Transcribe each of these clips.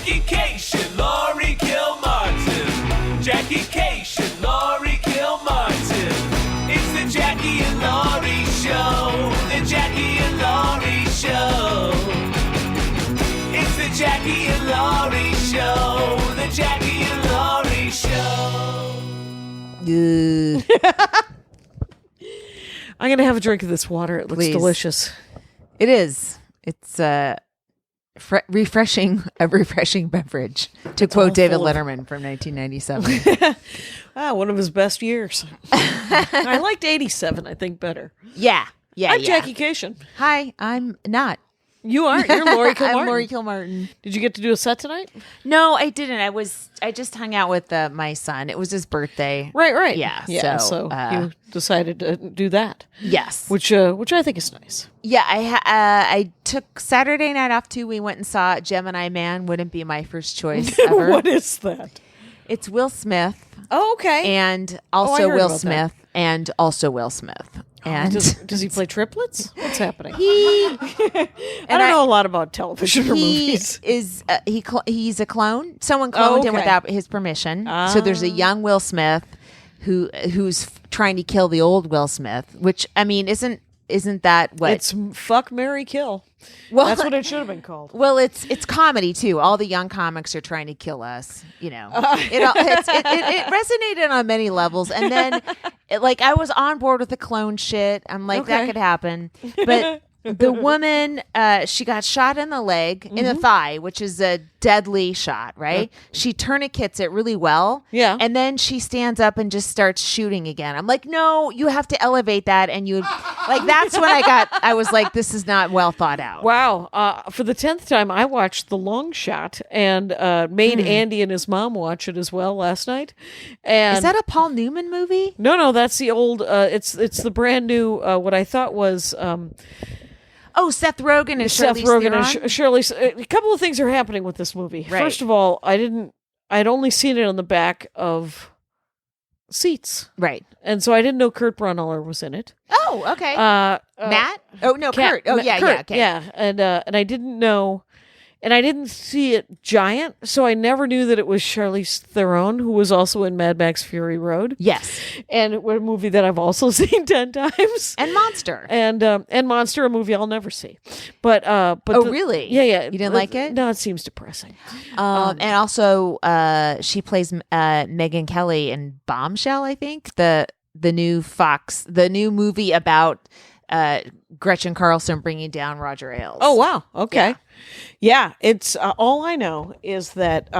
Jackie Cation, Laurie Kilmartin. Jackie Cation, Laurie Kilmartin. It's the Jackie and Laurie Show. The Jackie and Laurie Show. It's the Jackie and Laurie Show. The Jackie and Laurie Show. I'm going to have a drink of this water. It looks delicious. It is. It's a refreshing beverage, to quote David Letterman from 1997. Wow, one of his best years. I liked 87, I think, better. Yeah. I'm Jackie Cation. Hi, I'm not. You aren't. You're Laurie Kilmartin. I'm Laurie Kilmartin. Did you get to do a set tonight? No, I didn't. I just hung out with my son. It was his birthday. Right. Yeah. So you decided to do that. Yes. Which I think is nice. Yeah, I took Saturday night off too. We went and saw Gemini Man. Wouldn't be my first choice ever. What is that? It's Will Smith. Oh, okay. And also heard Will about Smith. that. And also Will Smith. And does he play triplets? What's happening? I don't know a lot about television or movies. He's a clone. Someone cloned him without his permission. So there's a young Will Smith who's trying to kill the old Will Smith, which I mean isn't that what It's fuck, marry, kill. Well, that's what it should have been called. Well, it's comedy too. All the young comics are trying to kill us. You know, it resonated on many levels. And then, I was on board with the clone shit. I'm like, that could happen. But the woman, she got shot in the leg, in the thigh, which is a deadly shot, right? She tourniquets it really well. Yeah. And then she stands up and just starts shooting again. I'm like, no, you have to elevate that. And that's when I was like, this is not well thought out. Wow. For the 10th time, I watched The Long Shot and made Andy and his mom watch it as well last night. And is that a Paul Newman movie? No, that's the old, it's the brand new, what I thought was... Seth Rogen and Seth Charlize Rogen Theron? and Shirley. A couple of things are happening with this movie. Right. First of all, I'd only seen it on the back of seats. Right. And so I didn't know Kurt Braunohler was in it. Oh, okay. Matt? Oh, no, Kurt. Oh, yeah, Kurt, yeah. Okay. Yeah. And I didn't know, and I didn't see it giant, so I never knew that it was Charlize Theron, who was also in Mad Max Fury Road. Yes. And a movie that I've also seen 10 times. And Monster. And Monster, a movie I'll never see. But really? Yeah. You didn't like it? No, it seems depressing. And also, she plays Megyn Kelly in Bombshell, I think. The new movie about Gretchen Carlson bringing down Roger Ailes. Oh, wow. Okay. Yeah. It's all I know is that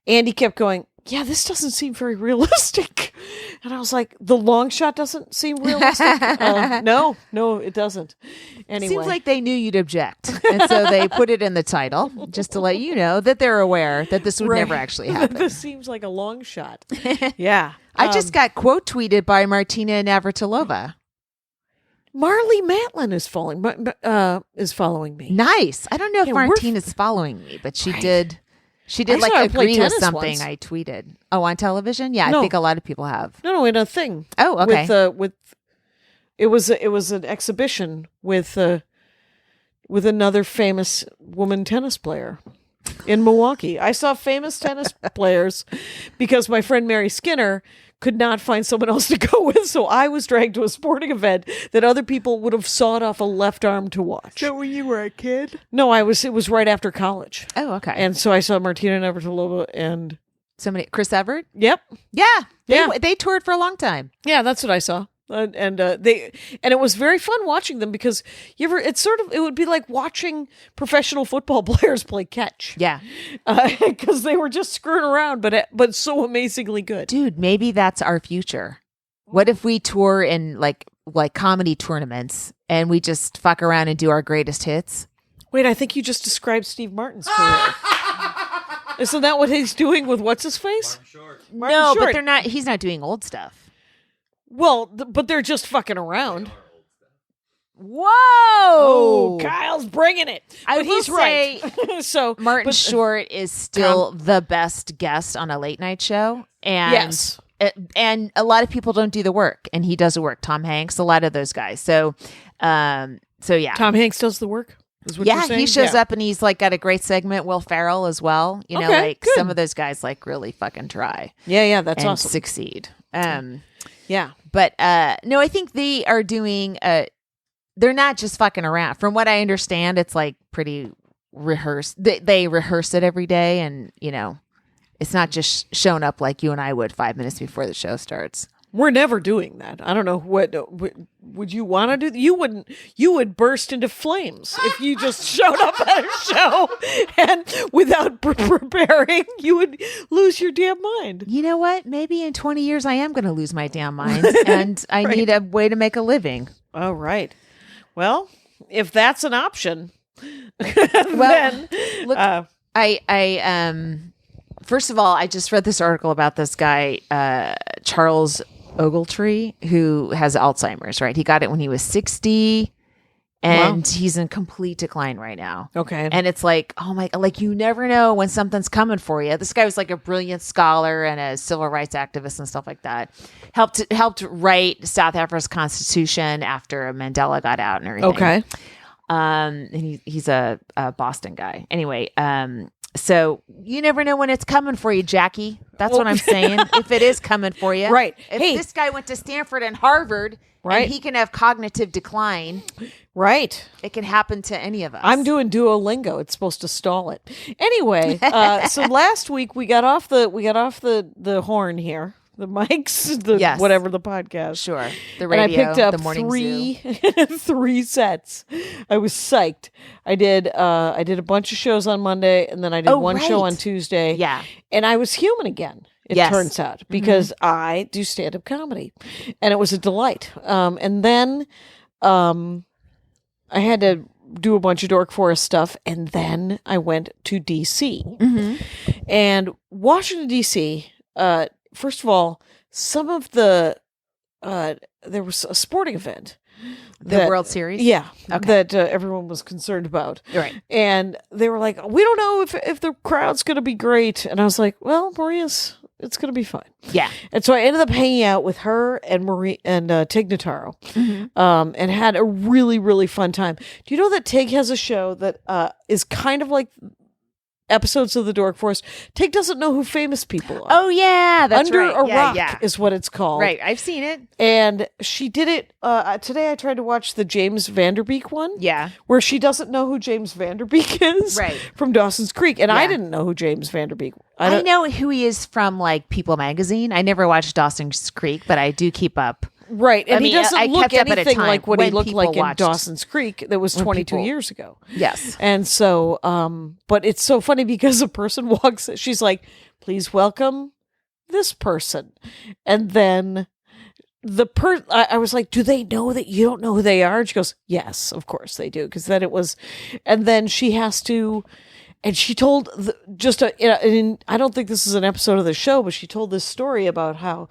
Andy kept going, yeah, this doesn't seem very realistic. And I was like, The Long Shot doesn't seem realistic? No, it doesn't. Anyway. Seems like they knew you'd object. And so they put it in the title just to let you know that they're aware that this would never actually happen. This seems like a long shot. Yeah. I just got quote tweeted by Martina Navratilova. Marlee Matlin is following me. Nice. I don't know if Martina's following me, but she did. She did agree with something once. I tweeted. Oh, on television? Yeah, no. I think a lot of people have. No, in a thing. Oh, okay. It was an exhibition with another famous woman tennis player in Milwaukee. I saw famous tennis players because my friend Mary Skinner could not find someone else to go with, so I was dragged to a sporting event that other people would have sawed off a left arm to watch. So when you were a kid? No, it was right after college. Oh, okay. And so I saw Martina Navratilova and Chris Everett? Yep. Yeah. They toured for a long time. Yeah, that's what I saw. And it was very fun watching them because it would be like watching professional football players play catch. Yeah, because they were just screwing around, but so amazingly good. Dude, maybe that's our future. What if we tour in like comedy tournaments and we just fuck around and do our greatest hits? Wait, I think you just described Steve Martin's career. Isn't that what he's doing with what's his face? Martin Short. But they're not. He's not doing old stuff. Well, but they're just fucking around. Whoa! Oh, Kyle's bringing it. But he's say, right. So Martin Short is still the best guest on a late night show. And yes. And a lot of people don't do the work, and he does the work. Tom Hanks, a lot of those guys. So yeah. Tom Hanks does the work? Is what you're saying? He shows up and he's like got a great segment. Will Ferrell as well. You know, Okay, like good. some of those guys like really fucking try. Yeah, that's and awesome. Succeed. Yeah. But no, I think they are doing. They're not just fucking around. From what I understand, it's like pretty rehearsed. They rehearse it every day, and you know, it's not just showing up like you and I would 5 minutes before the show starts. We're never doing that. I don't know what would you want to do. You wouldn't. You would burst into flames if you just showed up at a show and without preparing, you would lose your damn mind. You know what? Maybe in 20 years I am going to lose my damn mind, and I need a way to make a living. Oh, right. Well, if that's an option, Well, then look, I first of all, I just read this article about this guy, Charles Ogletree, who has Alzheimer's, right? He got it when he was 60 and he's in complete decline right now. Okay. And it's like, oh my, like you never know when something's coming for you. This guy was like a brilliant scholar and a civil rights activist and stuff like that. Helped write South Africa's constitution after Mandela got out and everything. Okay. And he's a Boston guy. Anyway, so you never know when it's coming for you, Jackie. That's what I'm saying. If it is coming for you. Right. If Hey. this guy went to Stanford and Harvard, Right. and he can have cognitive decline, Right. it can happen to any of us. I'm doing Duolingo. It's supposed to stall it. Anyway, so last week we got off the horn here, the mics, the Yes. whatever the podcast. Sure. The And I radio, picked up the morning zoo. three sets. I was psyched. I did a bunch of shows on Monday, and then I did one show right. on Tuesday. Yeah. And I was human again. It Yes. turns out, because I do stand-up comedy, and it was a delight. And then I had to do a bunch of Dork Forest stuff, and then I went to DC. And Washington DC. First of all, some of the there was a sporting event. The World Series? Yeah. Okay. That everyone was concerned about. Right. And they were like, we don't know if the crowd's going to be great. And I was like, well, it's going to be fine. Yeah. And so I ended up hanging out with her and Marie and Tig Notaro, and had a really, really fun time. Do you know that Tig has a show that is kind of like episodes of the Dork Forest? Tig doesn't know who famous people are. Oh, yeah. That's Under right. a Yeah, Rock yeah. is what it's called. Right. I've seen it. And she did it today. I tried to watch the James Vanderbeek one. Yeah. Where she doesn't know who James Vanderbeek is. Right. From Dawson's Creek. And I Yeah. didn't know who James Vanderbeek. I know who he is from like People Magazine. I never watched Dawson's Creek, but I do keep up. Right. And I mean, he doesn't I look kept up at a anything time like what he when looked people like in watched- Dawson's Creek that was 22 people- years ago. Yes. And so, but it's so funny because a person walks, she's like, please welcome this person. And then I was like, do they know that you don't know who they are? And she goes, yes, of course they do. Because then it was, and then she has to, and she told and I don't think this is an episode of the show, but she told this story about how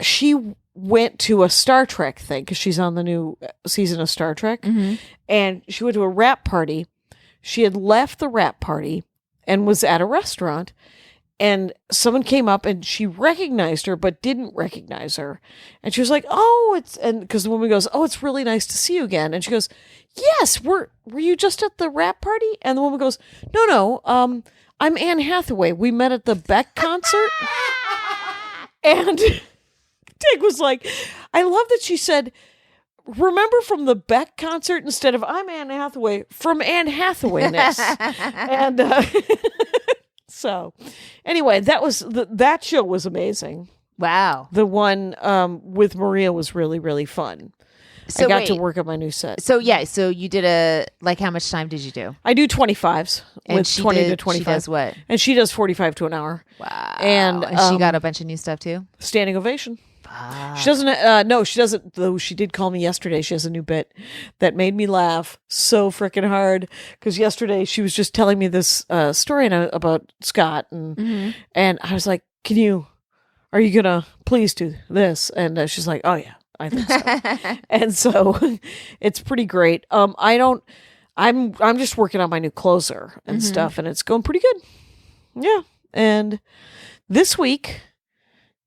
she went to a Star Trek thing because she's on the new season of Star Trek, and she went to a rap party. She had left the rap party and was at a restaurant, and someone came up and she recognized her but didn't recognize her, and she was like, "Oh, because the woman goes, oh, it's really nice to see you again," and she goes, "Yes, were you just at the rap party?" And the woman goes, "No, I'm Anne Hathaway. We met at the Beck concert," and Tig was like, I love that she said, remember from the Beck concert instead of I'm Anne Hathaway, from Anne Hathawayness. And so anyway, that show was amazing. Wow. The one with Maria was really, really fun. So I got to wait. work on my new set. So yeah, so you did how much time did you do? I do 25s And with she 20 to did- 25. She does what? And she does 45 to an hour. Wow. And, she got a bunch of new stuff too? Standing ovation. She doesn't, no, she doesn't, though she did call me yesterday. She has a new bit that made me laugh so freaking hard. Because yesterday she was just telling me this story about Scott. And I was like, are you going to please do this? And she's like, oh yeah, I think so. And so it's pretty great. I'm just working on my new closer and stuff, and it's going pretty good. Yeah. And this week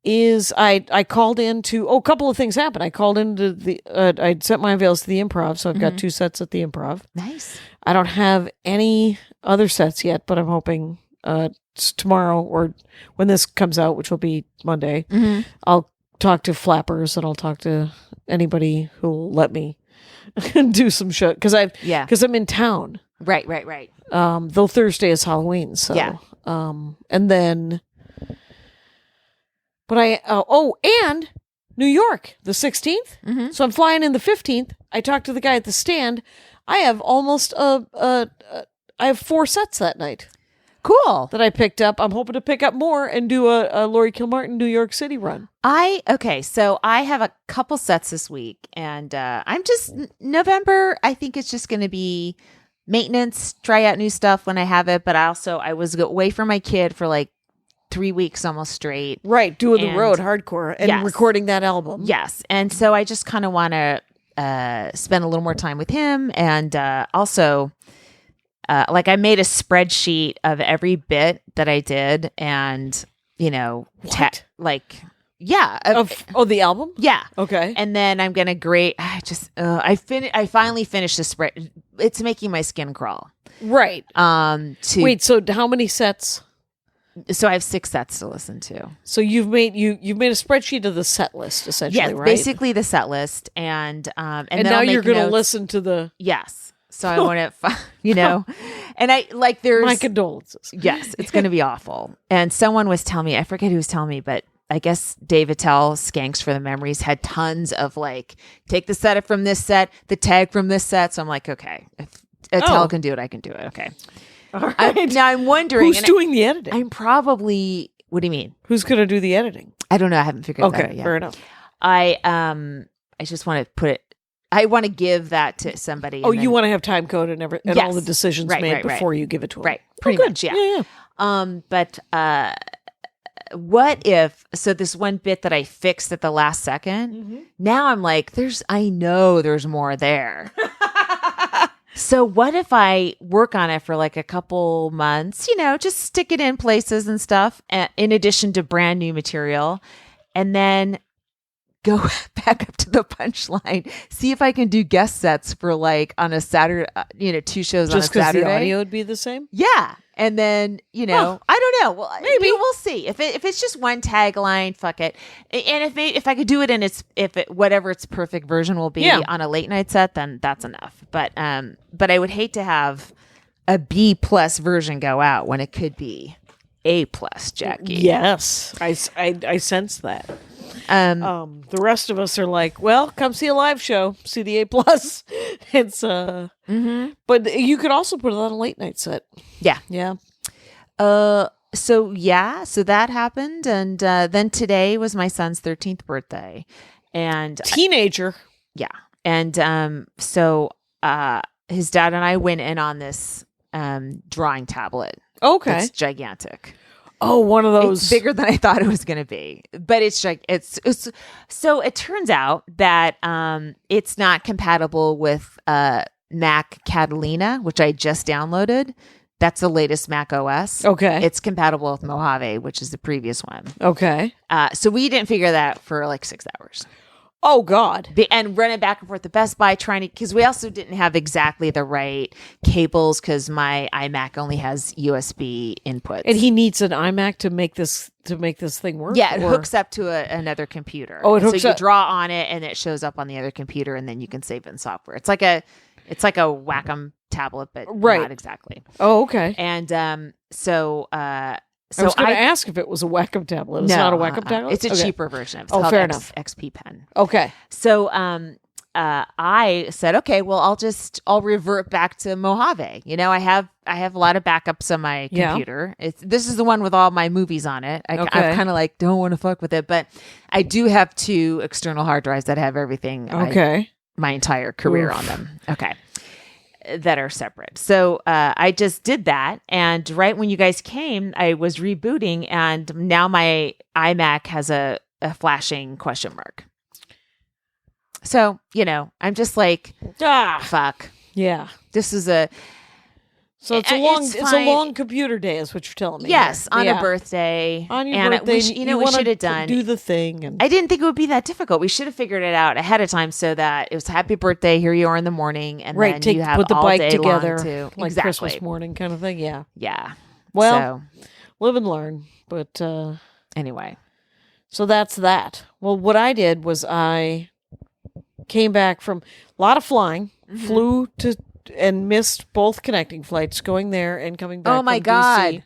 is I called into a couple of things happened. I called into the I sent my avails to the Improv, so I've got 2 sets at the Improv. Nice. I don't have any other sets yet, but I'm hoping tomorrow or when this comes out, which will be Monday, I'll talk to flappers and I'll talk to anybody who will let me do some show because I'm in town. Right. Though Thursday is Halloween, so Yeah. and then. But and New York, the 16th. So I'm flying in the 15th. I talked to the guy at the stand. I have I have 4 sets that night. Cool. That I picked up. I'm hoping to pick up more and do a Laurie Kilmartin New York City run. So I have a couple sets this week, and I'm just November. I think it's just going to be maintenance, try out new stuff when I have it. But I was away from my kid for like 3 weeks almost straight. Right, doing the road hardcore and recording that album. Yes, and so I just kind of want to spend a little more time with him, and also. Like I made a spreadsheet of every bit that I did, and the album. Yeah. Okay. And then I'm gonna grade. I finally finished the spread. It's making my skin crawl. Right. Wait. So how many sets? So I have 6 sets to listen to. So you've made a spreadsheet of the set list essentially, yes, right? basically the set list, and then now you're going to listen to the So I want to, and I like there's my condolences. Yes, it's going to be awful. And someone was telling me, I forget who was telling me, but I guess Dave Attell, Skanks for the Memories, had tons of like, take the set from this set, the tag from this set. So I'm like, okay, if Attell can do it, I can do it. Okay. All right. Now I'm wondering. Who's doing the editing? I'm probably, what do you mean? Who's going to do the editing? I don't know. I haven't figured that out yet. Okay, fair enough. I just want to put it, I want to give that to somebody. Oh, you want to have time code and all the decisions made before you give it to them. Right. Pretty much. Yeah. But what if, so this one bit that I fixed at the last second, now I'm like, I know there's more there. So what if I work on it for like a couple months, just stick it in places and stuff, in addition to brand new material, and then go back up to the punchline, see if I can do guest sets for like on a Saturday, 2 shows on a Saturday. Just because the audio would be the same? Yeah. And then, I don't know. Well, maybe we'll see. If it's just one tagline, fuck it. And if I could do it in whatever its perfect version will be on a late night set, then that's enough. But I would hate to have a B+ version go out when it could be A+, Jackie. Yes, I sense that. The rest of us are like, well, come see a live show, see the A+. It's but you could also put it on a late night set. Yeah. So that happened, and then today was my son's 13th birthday, and teenager. Yeah, and so his dad and I went in on this drawing tablet. Okay, it's gigantic. Oh, one of those. It's bigger than I thought it was going to be, but it's so it turns out that it's not compatible with Mac Catalina, which I just downloaded. That's the latest Mac OS. Okay. It's compatible with Mojave, which is the previous one. Okay. So we didn't figure that for like 6 hours. Oh, God. And running back and forth to Best Buy because we also didn't have exactly the right cables because my iMac only has USB inputs. And he needs an iMac to make this thing work? Yeah, it hooks up to another computer. Oh, it hooks so up. You draw on it and it shows up on the other computer and then you can save it in software. It's like a Wacom tablet, but not exactly. Oh, okay. And so I was going to ask if it was a Wacom tablet. It's not a Wacom tablet? It's a cheaper version. It's called fair enough. XP Pen. Okay. So I said, okay, well, I'll revert back to Mojave. I have a lot of backups on my computer. This is the one with all my movies on it. I kind of like don't want to fuck with it, but I do have 2 external hard drives that have everything. Okay. My entire career on them. Okay. That are separate. So I just did that. And right when you guys came, I was rebooting and now my iMac has a flashing question mark. So, I'm just like, fuck. Yeah. This is So it's a fine. long computer day, is what you're telling me. Yes, here. on Yeah. a birthday. On your and birthday, we wanna should have done. do the thing. And I didn't think it would be that difficult. We should have figured it out ahead of time so that it was happy birthday. Here you are in the morning, and then you have put the all bike day together, long to like exactly. Christmas morning kind of thing. Yeah. Yeah. Well, live and learn. But anyway, so that's that. Well, what I did was I came back from a lot of flying, flew to and missed both connecting flights going there and coming back. Oh my from God. DC.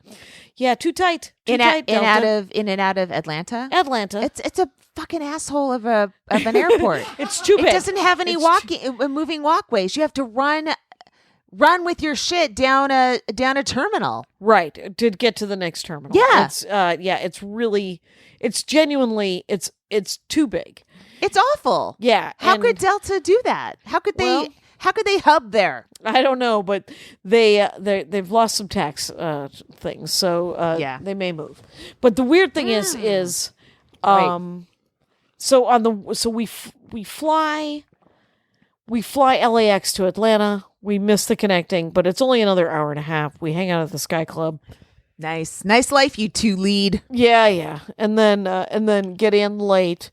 Yeah, too tight. in and out of Atlanta. Atlanta. It's a fucking asshole of an airport. It's too big. It doesn't have any moving walkways. You have to run with your shit down a terminal. Right, to get to the next terminal. Yeah. It's genuinely it's too big. It's awful. Yeah. How and could Delta do that? How could they hub there? I don't know, but they've lost some tax things, so they may move. But the weird thing is Right. so we fly LAX to Atlanta. We miss the connecting, but it's only another hour and a half. We hang out at the Sky Club. Nice life, you two lead. Yeah, and then get in late.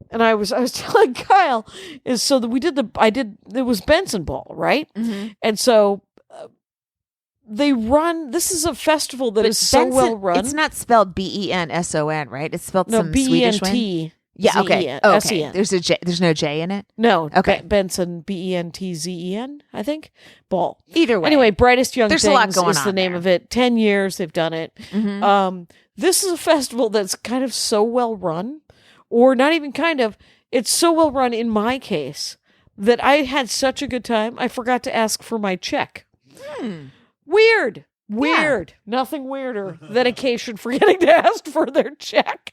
And I was telling Kyle is so that it was Benson Ball, right? Mm-hmm. And so they run. This is a festival that is so well run. It's not spelled BENSON, right? It's spelled some Swedish way. BENT. Yeah, okay. Okay. SEN. There's a J. There's no J in it. No, Okay. Benson, BENTZEN, I think. Ball. Either way. Anyway, Brightest Young There's Things a lot going is the on name there. of it. 10 years they've done it. Mm-hmm. This is a festival that's kind of so well run, or not even kind of. It's so well run in my case that I had such a good time. I forgot to ask for my check. Weird. Nothing weirder than occasion forgetting to ask for their check.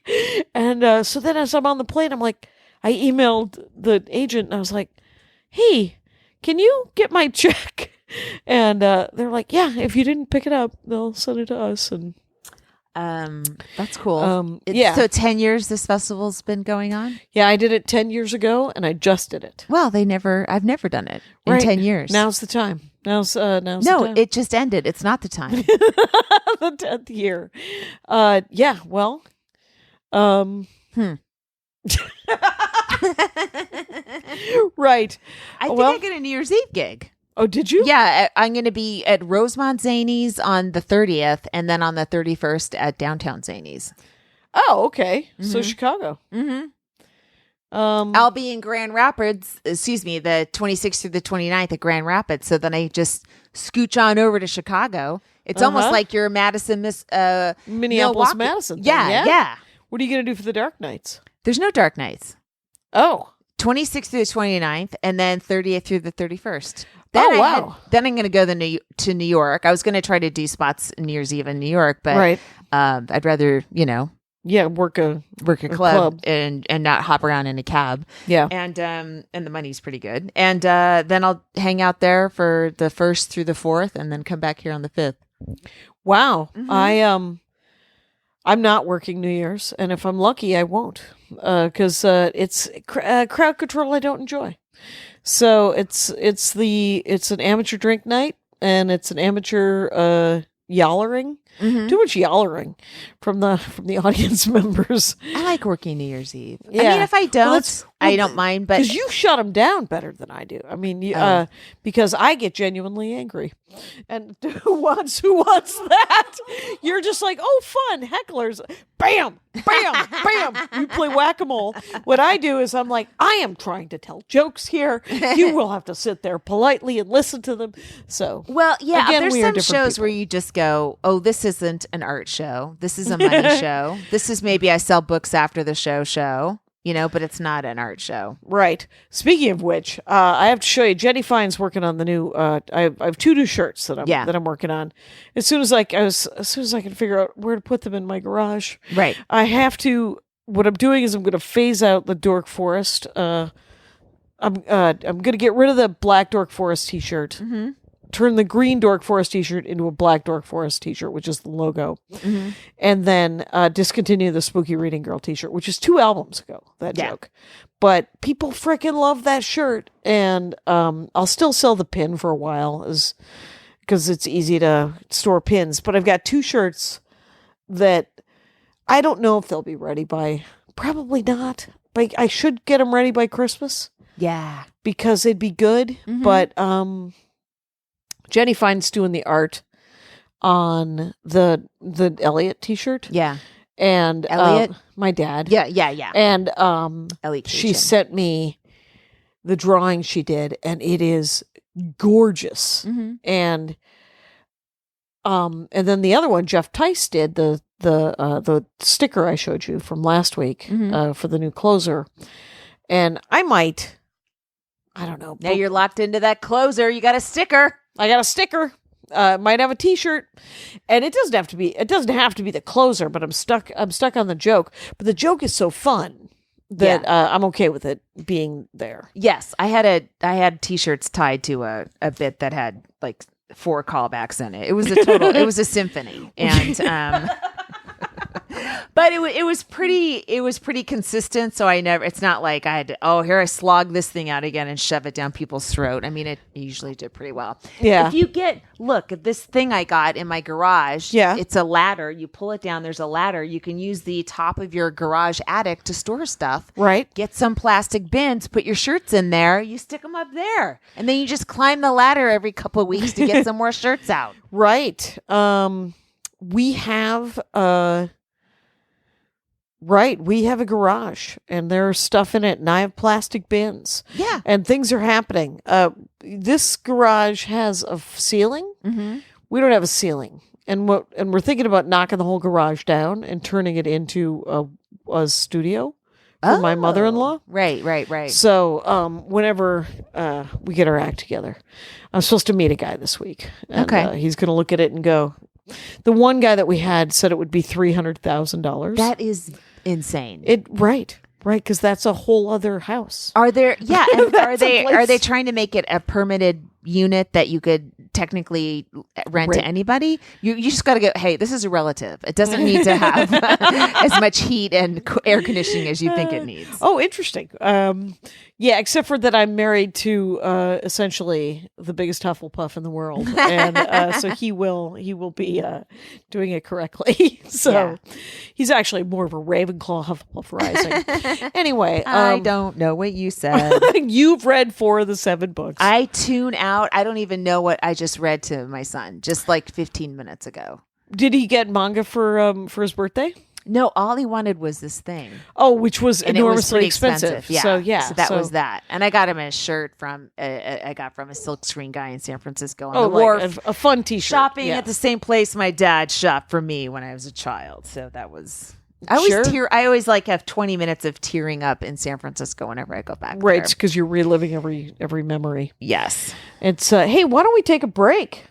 And so then as I'm on the plane, I'm like, I emailed the agent and I was like, hey, can you get my check? And they're like, yeah, if you didn't pick it up, they'll send it to us. And that's cool. yeah. So 10 years this festival's been going on? yeah, I did it 10 years ago and I just did it. Well, I've never done it in Right. 10 years. Now's the time. Now's the no, time. it just ended. It's not the time. The 10th year. Yeah, well, right. I think Well- I get a New Year's Eve gig. Oh, did you? Yeah, I'm going to be at Rosemont Zanies on the 30th and then on the 31st at Downtown Zanies. Oh, okay. So Chicago. Mm-hmm. I'll I'll be in Grand Rapids, the 26th through the 29th at Grand Rapids. So then I just scooch on over to Chicago. It's almost like you're Madison, Minneapolis, Milwaukee. Madison. Thing, Yeah. What are you going to do for the Dark Nights? There's no Dark Nights. Oh. 26th through the 29th and then 30th through the 31st. Wow. Then I'm going to go to New York. I was going to try to do spots New Year's Eve in New York, but Right. I'd rather, Yeah, work a club. And not hop around in a cab. Yeah. And the money's pretty good. And then I'll hang out there for the 1st through the 4th and then come back here on the 5th. Wow. I'm not working New Year's, and if I'm lucky, I won't, because it's crowd control I don't enjoy. So it's an amateur drink night, and it's an amateur yallering. Too much yallering from the audience members. I like working New Year's Eve. Yeah. I mean, if I don't, Well, I don't mind. But because you shut them down better than I do. I mean, because I get genuinely angry, and who wants that? You're just like, oh, fun hecklers, bam, bam, bam. You play whack-a-mole. What I do is I'm like, I am trying to tell jokes here. You will have to sit there politely and listen to them. So, well, yeah, again, there's we are some different shows people. where you just go, oh, this isn't an art show. This is a money show. This is maybe I sell books after the show, but it's not an art show. Right. Speaking of which, I have to show you. Jenny Fine's working on the new. I have 2 new shirts that I'm working on. As soon as I can figure out where to put them in my garage. Right. I have to. What I'm doing is I'm going to phase out the Dork Forest. I'm going to get rid of the black Dork Forest T-shirt. Mm-hmm. Turn the green Dork Forest T-shirt into a black Dork Forest T-shirt, which is the logo, and then discontinue the Spooky Reading Girl T-shirt, which is 2 albums ago. That joke, but people freaking love that shirt, and I'll still sell the pin for a while, because it's easy to store pins. But I've got 2 shirts that I don't know if they'll be ready by, probably not. But I should get them ready by Christmas. Yeah. Because it'd be good. Mhm. But Jenny Fine's doing the art on the Elliot t-shirt. Yeah. And Elliot? my dad. Yeah. And Elliot she Cation. sent me the drawing she did, and it is gorgeous. Mhm. And then the other one, Jeff Tice did the sticker I showed you from last week for the new closer. And I don't know. Now you're locked into that closer. You got a sticker. I got a sticker. Might have a t-shirt, and it doesn't have to be the closer, but I'm stuck on the joke. But the joke is so fun that I'm okay with it being there. Yes, I had t-shirts tied to a bit that had like 4 callbacks in it. It was a symphony, and but it was pretty consistent. So it's not like I had to, here I slog this thing out again and shove it down people's throat. I mean, it usually did pretty well. Yeah. If you look at this thing I got in my garage. Yeah. It's a ladder. You pull it down. There's a ladder. You can use the top of your garage attic to store stuff. Right. Get some plastic bins, put your shirts in there. You stick them up there, and then you just climb the ladder every couple of weeks to get some more shirts out. Right. We have we have a garage, and there's stuff in it, and I have plastic bins. Yeah. And things are happening. This garage has a ceiling. Mm-hmm. We don't have a ceiling. And we're thinking about knocking the whole garage down and turning it into a studio for my mother-in-law. Right. So whenever we get our act together, I'm supposed to meet a guy this week. And, Okay. he's going to look at it and go, the one guy that we had said it would be $300,000. That is insane. Right, because that's a whole other house. Are there? Yeah, and are That's a place. they trying to make it a permitted unit that you could technically rent to anybody? You just got to go, hey, this is a relative. It doesn't need to have as much heat and air conditioning as you think it needs. Oh, interesting. Yeah, except for that I'm married to essentially the biggest Hufflepuff in the world, and so he will be doing it correctly. So he's actually more of a Ravenclaw Hufflepuff rising. Anyway, I don't know what you said. You've read 4 of the 7 books. I tune out. I don't even know what I just read to my son just like 15 minutes ago. Did he get manga for his birthday? No, all he wanted was this thing. Oh, which was And it was enormously pretty expensive. Yeah. So yeah, So that was that. And I got him a shirt from I got from a silk screen guy in San Francisco on the like wharf. a fun T-shirt. Shopping Yeah. at the same place my dad shopped for me when I was a child. So that was I always like have 20 minutes of tearing up in San Francisco whenever I go back Right, there. because you're reliving every memory. Yes. It's hey, why don't we take a break?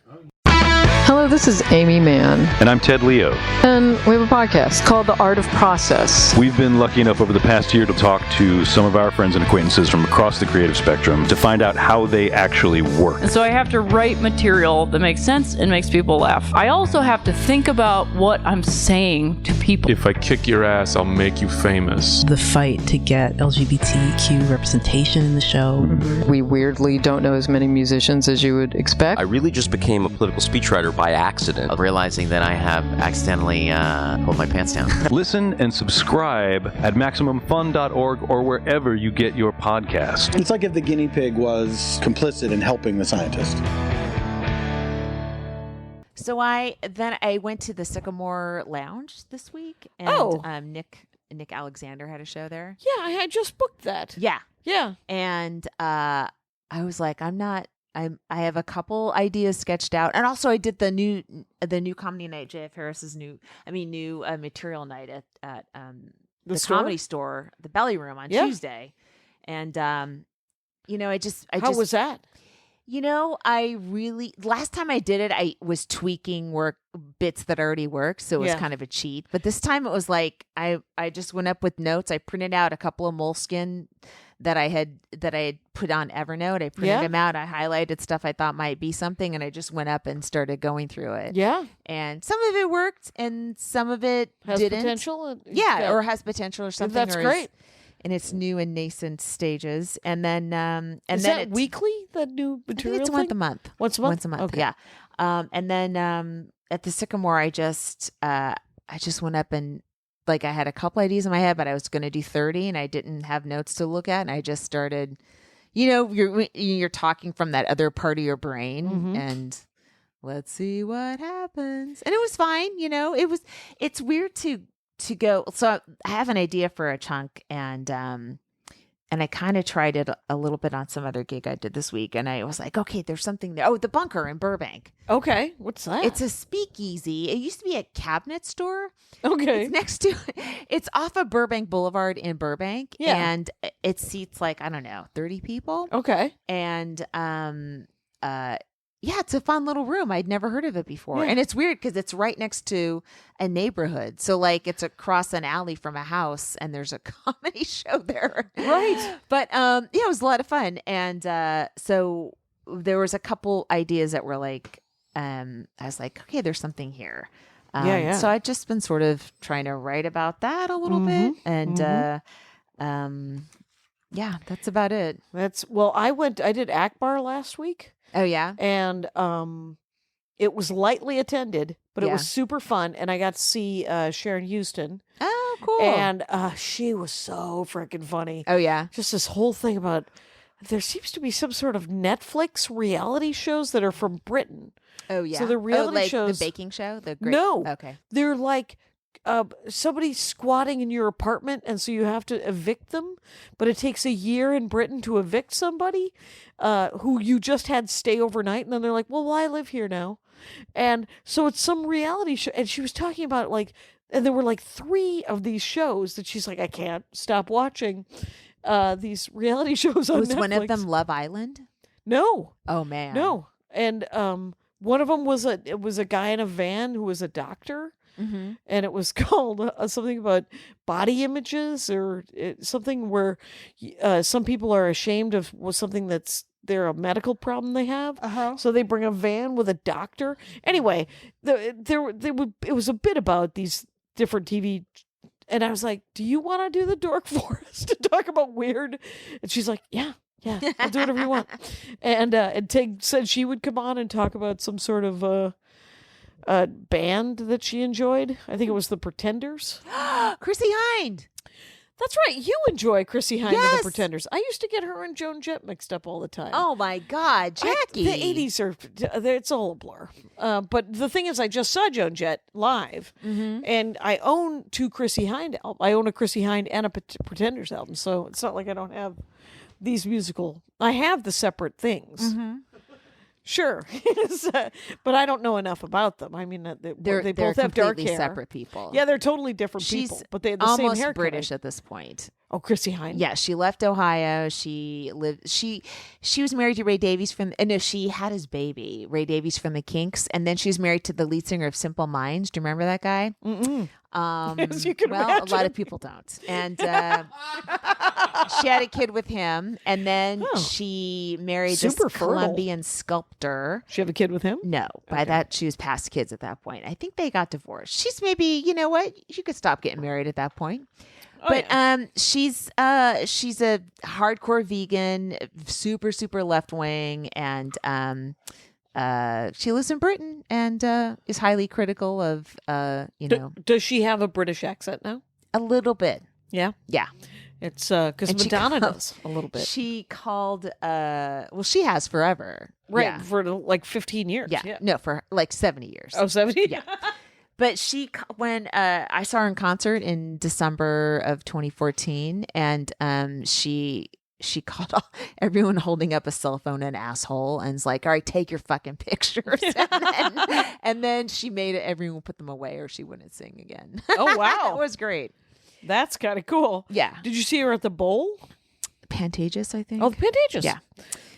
Hello, this is Amy Mann, And I'm Ted Leo. and we have a podcast called The Art of Process. We've been lucky enough over the past year to talk to some of our friends and acquaintances from across the creative spectrum to find out how they actually work. And so I have to write material that makes sense and makes people laugh. I also have to think about what I'm saying to people. If I kick your ass, I'll make you famous. The fight to get LGBTQ representation in the show. We weirdly don't know as many musicians as you would expect. I really just became a political speechwriter by accident, realizing that I have accidentally pulled my pants down. Listen and subscribe at MaximumFun.org or wherever you get your podcast. It's like if the guinea pig was complicit in helping the scientist. So I went to the Sycamore Lounge this week, and Nick Alexander had a show there. Yeah, I just booked that. Yeah, Yeah. and I was like, I have a couple ideas sketched out, and also I did the new comedy night, JF Harris's new material night at the store? Comedy Store, the Belly Room on Tuesday, and How was that? Last time I did it, I was tweaking bits that already worked, so it was kind of a cheat. But this time it was like I just went up with notes. I printed out a couple of Moleskine that I had put on Evernote. I printed them out. I highlighted stuff I thought might be something, and I just went up and started going through it. Yeah. And some of it worked, and some of it Has didn't. potential? Yeah, or has potential or something. That's great. In its new and nascent stages, and then Is that weekly? That new I material? think it's once a month. Once a month? Once a month. Okay. Yeah. And then at the Sycamore, I just went up and like I had a couple ideas in my head, but I was going to do 30 and I didn't have notes to look at. And I just started, you're talking from that other part of your brain and let's see what happens. And it was fine. It's weird to go. So I have an idea for a chunk and I kind of tried it a little bit on some other gig I did this week. And I was like, okay, there's something there. Oh, the Bunker in Burbank. Okay. What's that? It's a speakeasy. It used to be a cabinet store. Okay. It's off of Burbank Boulevard in Burbank. Yeah. And it seats like, I don't know, 30 people. Okay. And, yeah, it's a fun little room. I'd never heard of it before. Yeah. And it's weird because it's right next to a neighborhood. So like it's across an alley from a house and there's a comedy show there. Right. But yeah, it was a lot of fun. And so there was a couple ideas that were like, I was like, okay, there's something here. Yeah. So I've just been sort of trying to write about that a little bit. And yeah, that's about it. I did Akbar last week. Oh, yeah? And it was lightly attended, but it was super fun. And I got to see Sharon Houston. Oh, cool. And she was so freaking funny. Oh, yeah? Just this whole thing about there seems to be some sort of Netflix reality shows that are from Britain. Oh, yeah. So the reality shows. The baking show? No. Okay. They're like somebody squatting in your apartment, and so you have to evict them, but it takes a year in Britain to evict somebody who you just had stay overnight, and then they're like, well, I live here now. And so it's some reality show, and she was talking about like, and there were like 3 of these shows that she's like, I can't stop watching these reality shows on Netflix. Was one of them Love Island? No. Oh, man. No. And one of them was a guy in a van who was a doctor. Mm-hmm. And it was called something about body images or something where some people are ashamed of something that's a medical problem they have. Uh-huh. So they bring a van with a doctor. Anyway, it was a bit about these different TV. And I was like, do you want to do the Dork Forest to talk about weird? And she's like, yeah, I'll do whatever you want. And Tig said she would come on and talk about some sort of band that she enjoyed. I think it was the Pretenders. Chrissy Hind. That's right. You enjoy Chrissy Hind and Yes. the Pretenders. I used to get her and Joan Jett mixed up all the time. Oh my God, Jackie. The 80s it's all a blur. But the thing is, I just saw Joan Jett live, and I own 2 Chrissy Hind albums. I own a Chrissy Hind and a Pretenders album, so it's not like I don't have these musical. I have the separate things. Sure, but I don't know enough about them. I mean, they both have dark hair. Separate people. Yeah, they're totally different people, but they have the same almost hair. British at this point. Oh, Chrissy Hind. Yeah, she left Ohio. She was married to Ray Davies she had his baby, Ray Davies from the Kinks, and then she was married to the lead singer of Simple Minds. Do you remember that guy? Yes, you can imagine. A lot of people don't. And she had a kid with him, and then she married this Colombian sculptor. She have a kid with him? No, by that she was past kids at that point. I think they got divorced. She's maybe, you know what? You could stop getting married at that point. She's a hardcore vegan, super, super left wing, and she lives in Britain and is highly critical of Does she have a British accent now? A little bit. Yeah. Yeah. It's because Madonna does a little bit. She called she has forever. Right. Yeah. For like 15 years. Yeah. No, for like 70 years. Oh, 70? Yeah. But when I saw her in concert in December of 2014, and she called everyone holding up a cell phone an asshole, and was like, "All right, take your fucking pictures." and then she made everyone put them away, or she wouldn't sing again. Oh wow, it was great. That's kind of cool. Yeah. Did you see her at the Bowl? Pantages, I think. Oh, the Pantages. Yeah,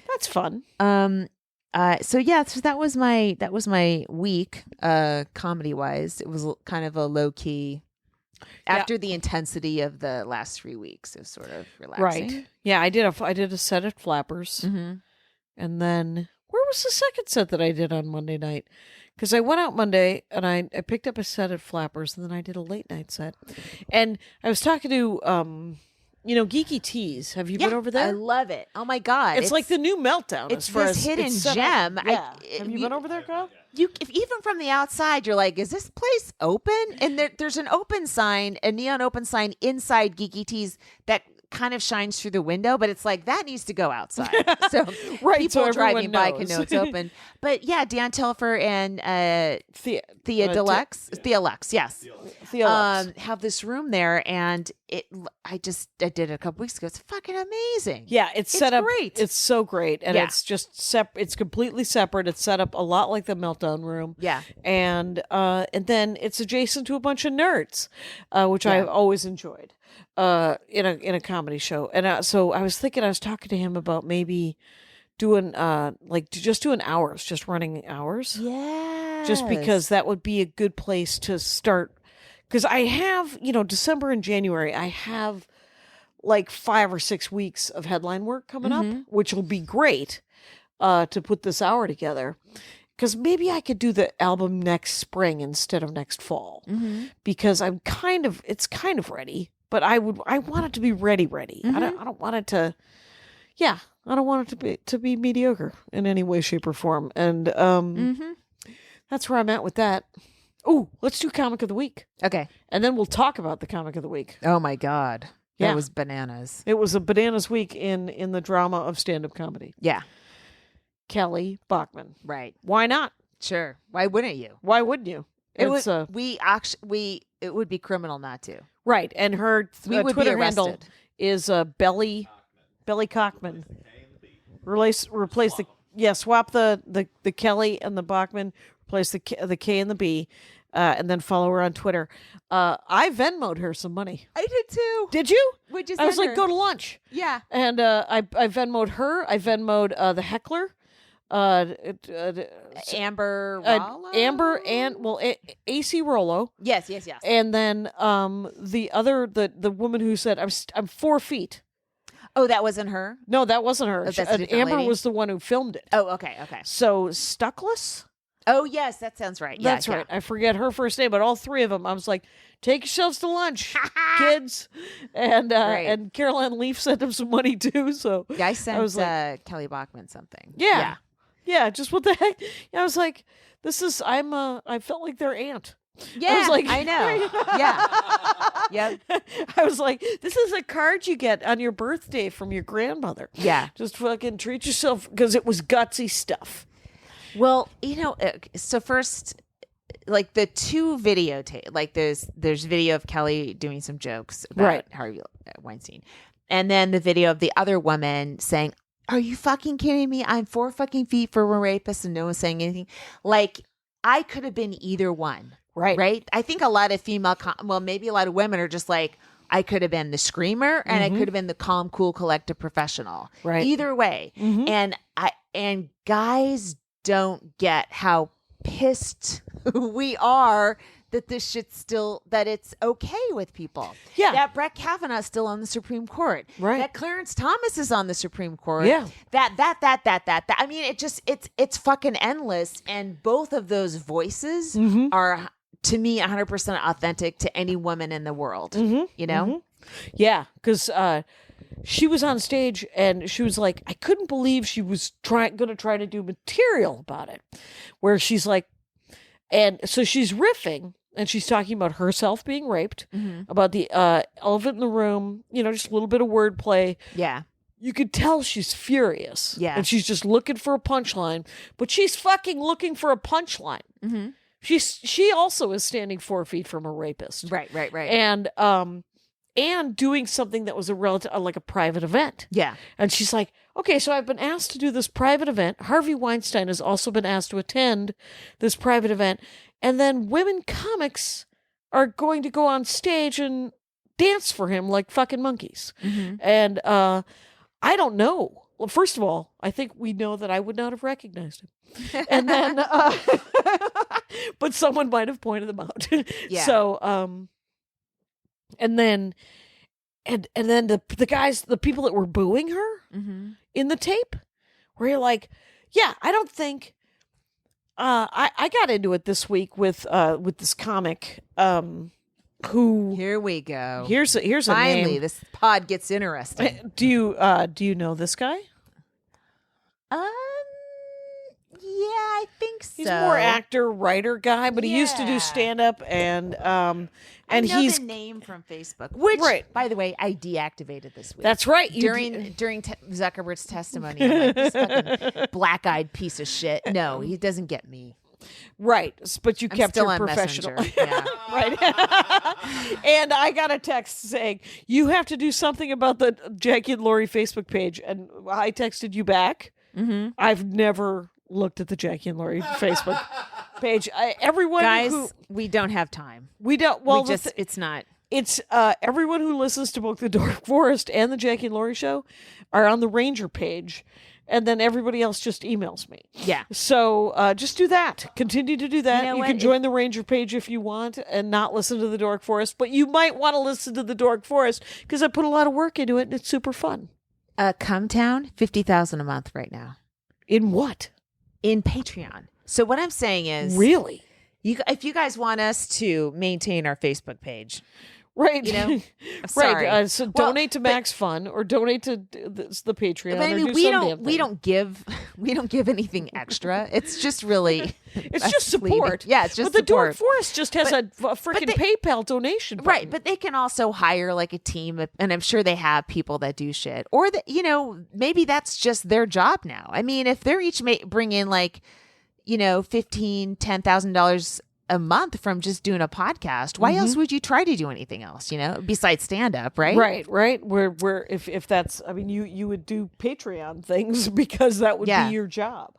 that's fun. So that was my week, comedy wise. It was kind of a low key. After the intensity of the last 3 weeks, it was sort of relaxing. Right. Yeah, I did a set at Flappers, and then where was the second set that I did on Monday night? Because I went out Monday and I picked up a set at Flappers, and then I did a late night set, and I was talking to Geeky Teas. Have you been over there? I love it. Oh my God. It's like the new Meltdown. It's this hidden gem. Have you been over there, Kyle? if even from the outside, you're like, is this place open? And there's an open sign, a neon open sign inside Geeky Teas that kind of shines through the window, but it's like that needs to go outside. So Right, people so driving by knows. can know it's open. But yeah, Dan Telfer and Thea Deluxe, yes, have this room there, and I did it a couple weeks ago. It's fucking amazing. Yeah, it's set up great. It's so great, and Yeah. it's just it's completely separate. It's set up a lot like the Meltdown Room. Yeah. and then it's adjacent to a bunch of nerds, which I've always enjoyed. In a comedy show, and so I was talking to him about maybe doing doing hours, just running hours. Yeah, just because that would be a good place to start. Because I have, December and January, I have like 5 or 6 weeks of headline work coming up, which will be great to put this hour together. Because maybe I could do the album next spring instead of next fall, because it's kind of ready. But I want it to be ready. I don't want it to, I don't want it to be mediocre in any way, shape, or form. And that's where I'm at with that. Oh, let's do Comic of the Week. Okay. And then we'll talk about the Comic of the Week. Oh my God. Yeah. That was bananas. It was a bananas week in the drama of stand-up comedy. Yeah. Kelly Bachman. Right. Why not? Sure. Why wouldn't you? Why wouldn't you? It would be criminal not to. Right. And her would Twitter be handle arrested. is Belly Cockman. Replace swap the Kelly and the Bachman, replace the K and the B, and then follow her on Twitter. I Venmo'd her some money. I did too. Did you? Would you I was send like, her? go to lunch. Yeah. And I Venmo'd her. I Venmo'd the heckler. Amber Rollo? Amber and AC Rollo. Yes. And then the other the woman who said I'm 4 feet. Oh, that wasn't her? No, that wasn't her. Oh, that's a different Amber lady? was the one who filmed it. Oh, okay. So Stuckless? Oh, yes, that sounds right. Yeah, That's right. I forget her first name, but all three of them, I was like, take yourselves to lunch, kids. And Right. and Caroline Leaf sent him some money too. So Yeah, I sent was like, Kelly Bachman something. yeah, just what the heck? I was like, I felt like their aunt. Yeah, I was like, I know. Yeah. Yep. I was like, this is a card you get on your birthday from your grandmother. Yeah. Just fucking treat yourself, because it was gutsy stuff. Well, so first, like the two videotape, like there's video of Kelly doing some jokes about Right. Harvey Weinstein, and then the video of the other woman saying, "Are you fucking kidding me? I'm 4 fucking feet from a rapist," and no one's saying anything. Like I could have been either one, right? I think a lot of maybe a lot of women are just like, I could have been the screamer, and I could have been the calm, cool, collected professional. Right. Either way, and guys don't get how pissed we are that this shit's still, that it's okay with people. Yeah. That Brett Kavanaugh's still on the Supreme Court. Right. That Clarence Thomas is on the Supreme Court. Yeah. That. I mean, it's fucking endless. And both of those voices are, to me, 100% authentic to any woman in the world. You know? Yeah, because she was on stage and she was like, I couldn't believe she was going to try to do material about it, where she's like, and so she's riffing and she's talking about herself being raped, about the elephant in the room, just a little bit of wordplay. Yeah. You could tell she's furious. Yeah. And she's just looking for a punchline, but she's fucking looking for a punchline. She also is standing 4 feet from a rapist. Right. And doing something that was like a private event. Yeah. And she's like, okay, so I've been asked to do this private event. Harvey Weinstein has also been asked to attend this private event. And then women comics are going to go on stage and dance for him like fucking monkeys. And I don't know. Well, first of all, I think we know that I would not have recognized him. And then, but someone might have pointed them out. Yeah. So, and then the guys, the people that were booing her in the tape, where you're like, yeah, I don't think, I got into it this week with this comic, who, Here we go. here's a Finally, name. this pod gets interesting. Do you know this guy? I think so. He's more actor, writer guy, but he used to do stand up and I know he's the name from Facebook, which, Right. by the way, I deactivated this week. That's right. During Zuckerberg's testimony, I'm like, this fucking black-eyed piece of shit. No, he doesn't get me. Right, but you I'm kept still your on professional. Messenger. Yeah. Right. And I got a text saying, you have to do something about the Jackie and Laurie Facebook page. And I texted you back. Mm-hmm. I've never looked at the Jackie and Laurie Facebook page. Everyone Guys, we don't have time. we don't, well, We just, it's not. it's everyone who listens to both the Dark Forest and the Jackie and Laurie Show are on the Ranger page. And then everybody else just emails me. Yeah. So just do that. Continue to do that. You know You what? can join the Ranger page if you want and not listen to the Dork Forest. But you might want to listen to the Dork Forest because I put a lot of work into it and it's super fun. Cumtown, $50,000 a month right now In what? in Patreon. So what I'm saying is, Really? if you guys want us to maintain our Facebook page, Right. you know, I'm Right. sorry. So Well, donate to Max Fun or donate to the Patreon. But I or mean, do we some don't damn we thing. don't give anything extra. It's just really It's just pleading. support. Yeah, it's just But the Dork support. Forest just has a freaking they- PayPal donation button. Right, but they can also hire like a team, and I'm sure they have people that do shit, or that maybe that's just their job now. I mean, if they're each bring in like $10,000 a month from just doing a podcast, why else would you try to do anything else? Besides stand up, right? Right. Where if that's, I mean, you would do Patreon things because that would Yeah. be your job.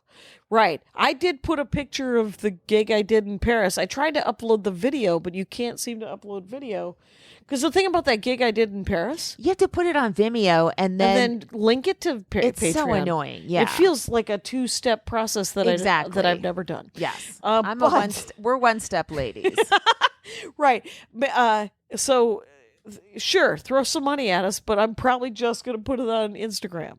Right. I did put a picture of the gig I did in Paris. I tried to upload the video, but you can't seem to upload video. Because the thing about that gig I did in Paris, You have to put it on Vimeo and and then link it to it's Patreon. so annoying. Yeah, It feels like a 2-step process that Exactly. I've never done. yes. But- We're one step ladies. Right. So sure, throw some money at us, but I'm probably just going to put it on Instagram.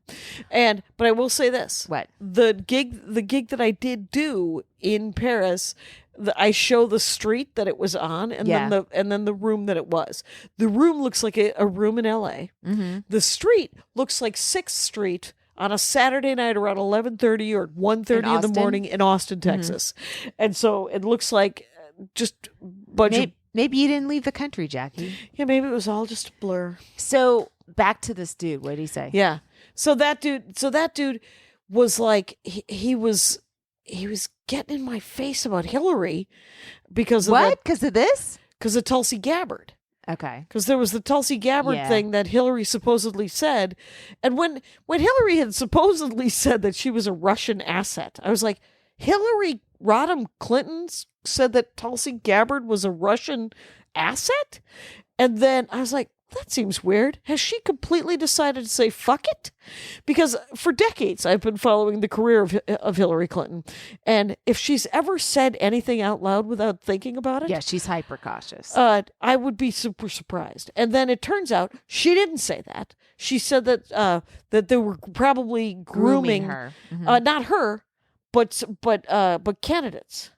But I will say this. What? The gig that I did do in Paris, I show the street that it was on and then the room that it was. The room looks like a room in LA. Mm-hmm. The street looks like 6th Street on a Saturday night around 11:30 or 1:30 in the morning in Austin, Texas. And so it looks like just a bunch of Maybe you didn't leave the country, Jackie. yeah, maybe it was all just a blur. So back to this dude. What did he say? Yeah. So that dude was like he was getting in my face about Hillary because of What? Because of this? because of Tulsi Gabbard. Okay. Because there was the Tulsi Gabbard Yeah. thing that Hillary supposedly said. And when Hillary had supposedly said that she was a Russian asset, I was like, Hillary Rodham Clinton said that Tulsi Gabbard was a Russian asset? And then I was like, that seems weird. Has she completely decided to say fuck it? Because for decades I've been following the career of Hillary Clinton. And if she's ever said anything out loud without thinking about it, Yeah, she's hyper cautious. I would be super surprised. And then it turns out she didn't say that. She said that that they were probably grooming her. not her, but candidates,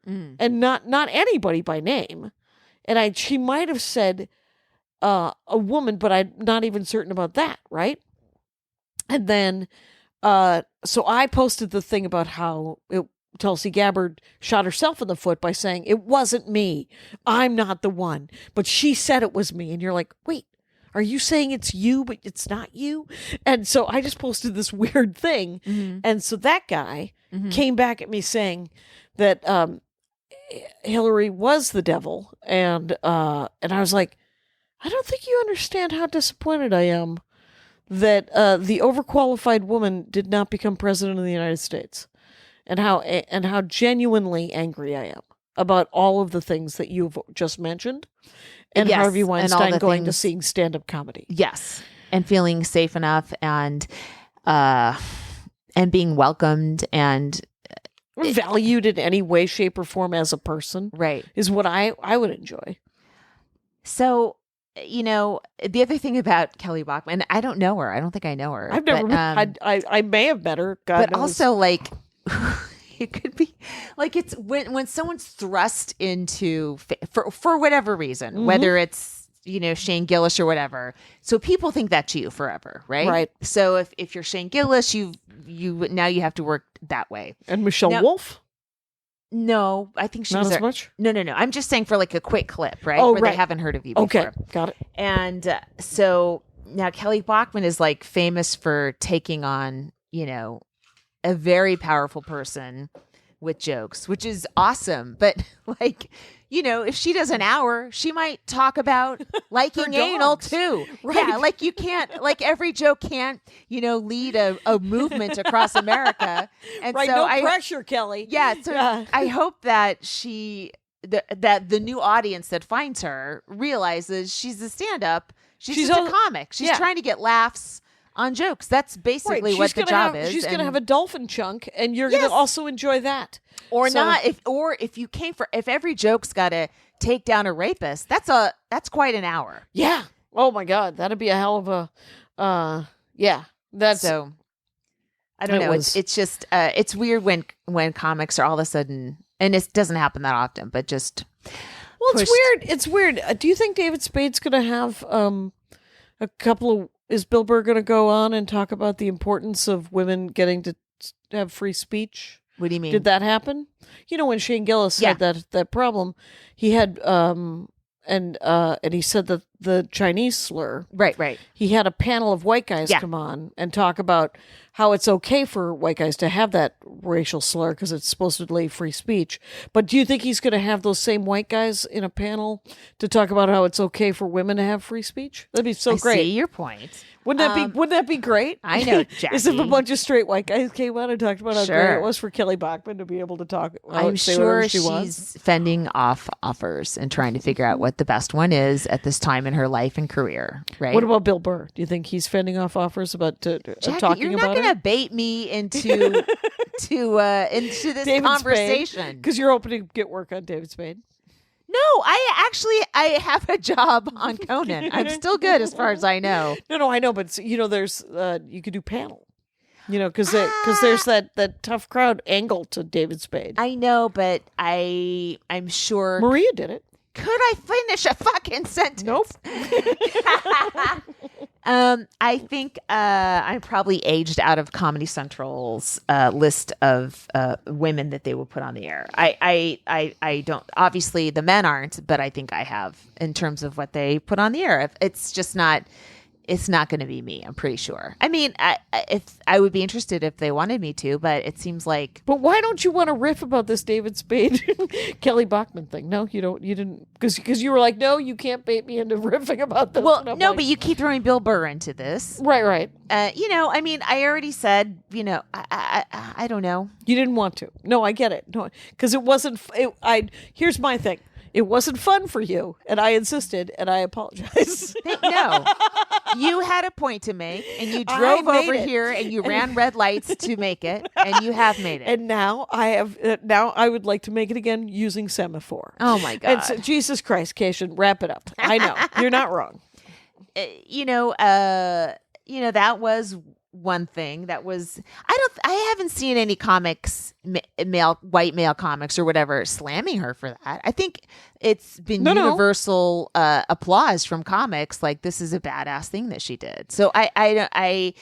and not anybody by name. And she might have said a woman, but I'm not even certain about that. Right. And then so I posted the thing about how Tulsi Gabbard shot herself in the foot by saying, it wasn't me. I'm not the one. But she said it was me. And you're like, wait, are you saying it's you, but it's not you? And so I just posted this weird thing. And so that guy came back at me saying that Hillary was the devil. And I was like, I don't think you understand how disappointed I am that the overqualified woman did not become president of the United States. And how genuinely angry I am about all of the things that you've just mentioned, and Yes, Harvey and all Weinstein the going to things- seeing stand-up comedy. Yes. And feeling safe enough and being welcomed and Valued in any way, shape, or form as a person, right. is what I would enjoy. So, the other thing about Kelly Bachman, I don't know her. I don't think I know her. I've never but, I may have met her, God but knows. also like it could be like it's when someone's thrust into for whatever reason, whether it's Shane Gillis or whatever. So people think that's you forever, right? Right. So if you're Shane Gillis, you now you have to work that way. And Michelle Wolf? No, I think she Not was as much? No. I'm just saying for like a quick clip, right? Oh, Where right. they haven't heard of you before. Okay, got it. And so now Kelly Bachman is like famous for taking on, a very powerful person with jokes, which is awesome. But like, if she does an hour, she might talk about liking anal too. Right. Yeah, like you can't, like every joke can't, lead a movement across America. And Right, so no pressure, Kelly. Yeah, so I hope that that the new audience that finds her realizes she's a stand-up. She's just a comic. She's trying to get laughs on jokes. That's basically what the job is. She's going to have a dolphin chunk, and you're going to also enjoy that. Or not. If every joke's got to take down a rapist, that's quite an hour. Yeah. Oh my God, that'd be a hell of a. Yeah. That's so. I don't know. It's just it's weird when comics are all of a sudden, and it doesn't happen that often, but just. Well, it's weird. It's weird. Do you think David Spade's going to have a couple of? Is Bill Burr going to go on and talk about the importance of women getting to have free speech? What do you mean? Did that happen? When Shane Gillis had that problem, he had and he said that the Chinese slur. Right. He had a panel of white guys come on and talk about how it's okay for white guys to have that racial slur because it's supposedly free speech. But do you think he's going to have those same white guys in a panel to talk about how it's okay for women to have free speech? That'd be so great. I see your point. Wouldn't that be great? I know, Jackie. As if a bunch of straight white guys came out and talked about how great it was for Kelly Bachman to be able to talk. I'm sure she's fending off offers and trying to figure out what the best one is at this time in her life and career. Right. What about Bill Burr? Do you think he's fending off offers about Jackie, talking you're about not going to bait me into this David conversation because you're hoping to get work on David Spade. No, I have a job on Conan. I'm still good as far as I know. No, I know, but there's you could do panel. Because there's that tough crowd angle to David Spade. I know, but I'm sure Maria did it. Could I finish a fucking sentence? Nope. I think I'm probably aged out of Comedy Central's list of women that they will put on the air. I don't. Obviously, the men aren't, but I think I have in terms of what they put on the air. It's just not. It's not going to be me. I'm pretty sure. I mean, I would be interested if they wanted me to, but it seems like. But why don't you want to riff about this David Spade, Kelly Bachman thing? No, you don't. You didn't because you were like, no, you can't bait me into riffing about this. Well, no, but you keep throwing Bill Burr into this, right? I mean, I already said, I don't know. You didn't want to. No, I get it. No, because it wasn't. Here's my thing. It wasn't fun for you, and I insisted, and I apologize. No, you had a point to make, and you drove over here, and you ran red lights to make it, and you have made it. And now I have. Now I would like to make it again using semaphore. Oh my God! And so, Jesus Christ, Cation, wrap it up. I know you're not wrong. That was one thing. That was I haven't seen any comics, white male comics or whatever, slamming her for that. I think it's been universal applause from comics. Like, this is a badass thing that she did. So there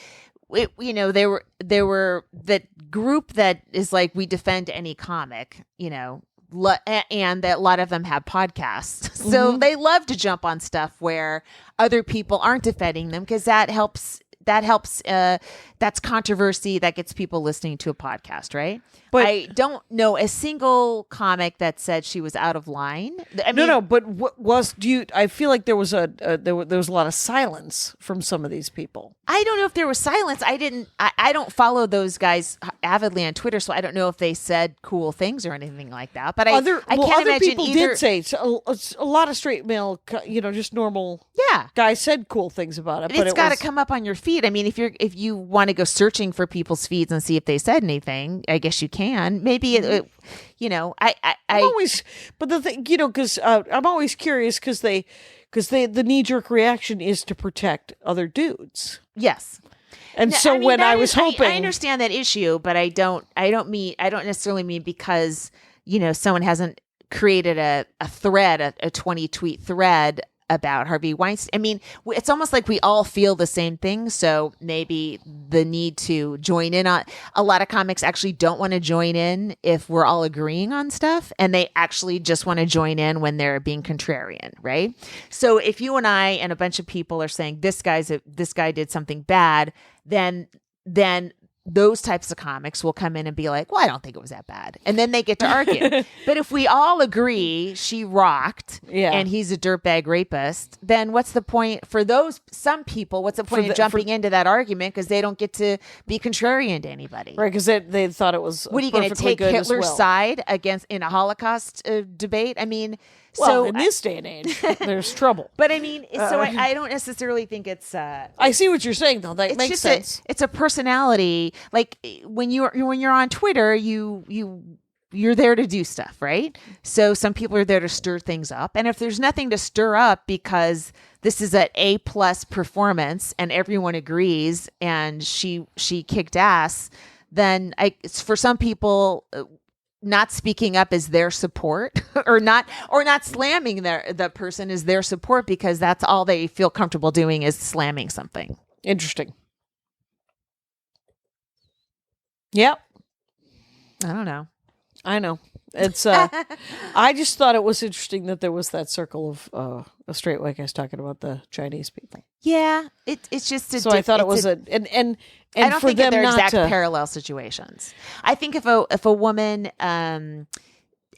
were that group that is like, we defend any comic, and that a lot of them have podcasts. So they love to jump on stuff where other people aren't defending them because that helps. That's controversy that gets people listening to a podcast, right? But I don't know a single comic that said she was out of line. But what was? I feel like there was there was a lot of silence from some of these people. I don't know if there was silence. I don't follow those guys avidly on Twitter, so I don't know if they said cool things or anything like that. But I can't imagine people either. Did say a lot of straight male, just normal guys said cool things about it. But It's got to come up on your feed. I mean, if you want to go searching for people's feeds and see if they said anything, I guess you can. Maybe I'm always, but the thing, because I'm always curious because the knee jerk reaction is to protect other dudes. Yes. And so when I was hoping, I understand that issue, but I don't necessarily mean because someone hasn't created a thread, a 20 tweet thread about Harvey Weinstein. I mean, it's almost like we all feel the same thing. So maybe the need to join in on, a lot of comics actually don't want to join in if we're all agreeing on stuff, and they actually just want to join in when they're being contrarian, right? So if you and I and a bunch of people are saying this guy did something bad, then those types of comics will come in and be like, well, I don't think it was that bad. And then they get to argue. But if we all agree she rocked and he's a dirtbag rapist, then what's the point for some people, what's the point of jumping into that argument? Because they don't get to be contrarian to anybody. Right, because they thought it was what are you going to take Hitler's side in a Holocaust debate? I mean, well, in this day and age, there's trouble. But I mean, so I don't necessarily think it's. I see what you're saying, though. That makes sense. It's a personality. Like when you're on Twitter, you're there to do stuff, right? So some people are there to stir things up, and if there's nothing to stir up because this is an A+ performance and everyone agrees, and she kicked ass, then for some people. Not speaking up is their support, or not slamming the person is their support, because that's all they feel comfortable doing is slamming something. Interesting. Yep. I don't know. I know. It's I just thought it was interesting that there was that circle of straight white guys talking about the Chinese people. Yeah, it's just so I thought it was and I don't for think them they're not exact to, parallel situations. I think if a woman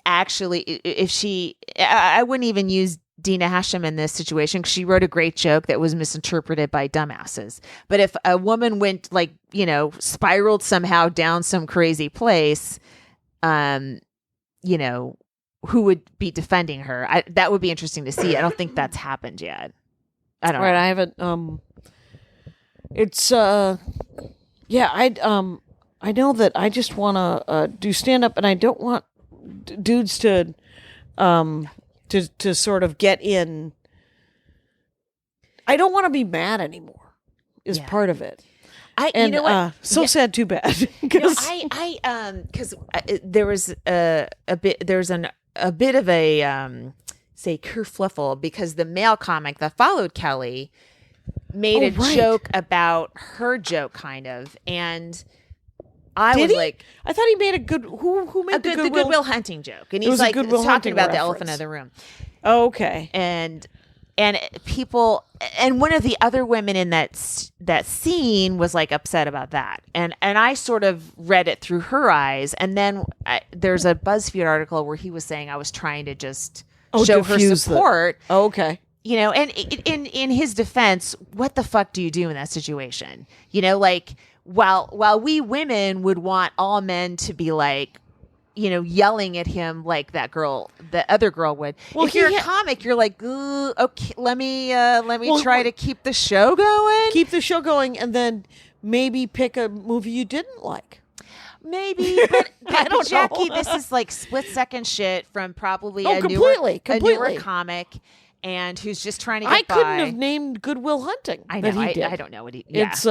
actually, if she, I wouldn't even use Dina Hashem in this situation, because she wrote a great joke that was misinterpreted by dumbasses. But if a woman went spiraled somehow down some crazy place, who would be defending her? That would be interesting to see. I don't think that's happened yet. I don't know. I haven't. It's I know that I just want to do stand up, and I don't want dudes to sort of get in. I don't want to be mad anymore. Is part of it. You know what? Sad, too bad. Because there was a bit of a say kerfluffle, because the male comic that followed Kelly made a joke about her joke, kind of, and I thought he made a good who made the Goodwill Hunting joke, and he's like talking about the elephant in the room. Oh, okay, and people, and one of the other women in that scene was like upset about that, and I sort of read it through her eyes, and then there's a BuzzFeed article where he was saying I was trying to just show her support. Okay. And in his defense, what the fuck do you do in that situation? While we women would want all men to be like, yelling at him like that girl, the other girl would. Well, if you're a comic, you're like, okay, let me try to keep the show going. Keep the show going, and then maybe pick a movie you didn't like. Maybe, but Jackie, this is like split-second shit from probably a newer comic, and who's just trying to get by. I couldn't have named Goodwill Hunting. I know. I don't know what he. Yeah. It's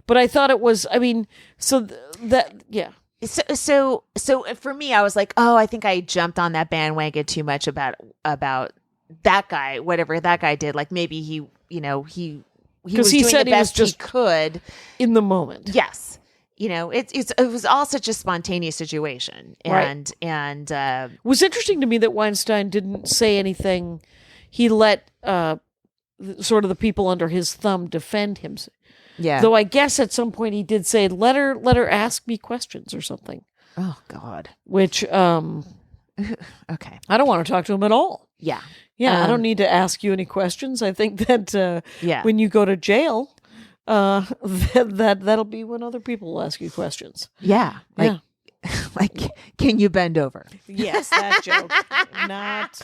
but I thought it was. I mean, So for me, I was like, oh, I think I jumped on that bandwagon too much about that guy, whatever that guy did. Like maybe he was doing the best he could in the moment. Yes. It was all such a spontaneous situation, and it was interesting to me that Weinstein didn't say anything. He let sort of the people under his thumb defend him. Yeah. Though I guess at some point he did say, let her ask me questions or something. Oh God. Which okay. I don't want to talk to him at all. Yeah. Yeah. I don't need to ask you any questions. I think that when you go to jail, that'll be when other people will ask you questions. Yeah. Like, can you bend over? Yes, that joke. Not.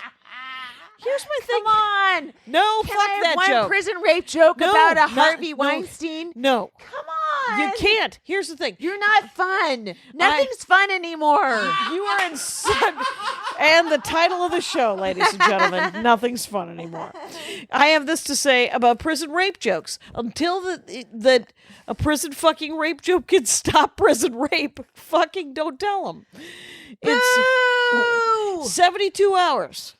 Here's my thing. Come on. No, Can fuck I have that one joke. prison rape joke about a Harvey Weinstein? No. Come on. You can't. Here's the thing. You're not fun. Nothing's fun anymore. You are in and the title of the show, ladies and gentlemen, nothing's fun anymore. I have this to say about prison rape jokes. Until that a prison fucking rape joke can stop prison rape, fucking don't tell them. It's 72 hours.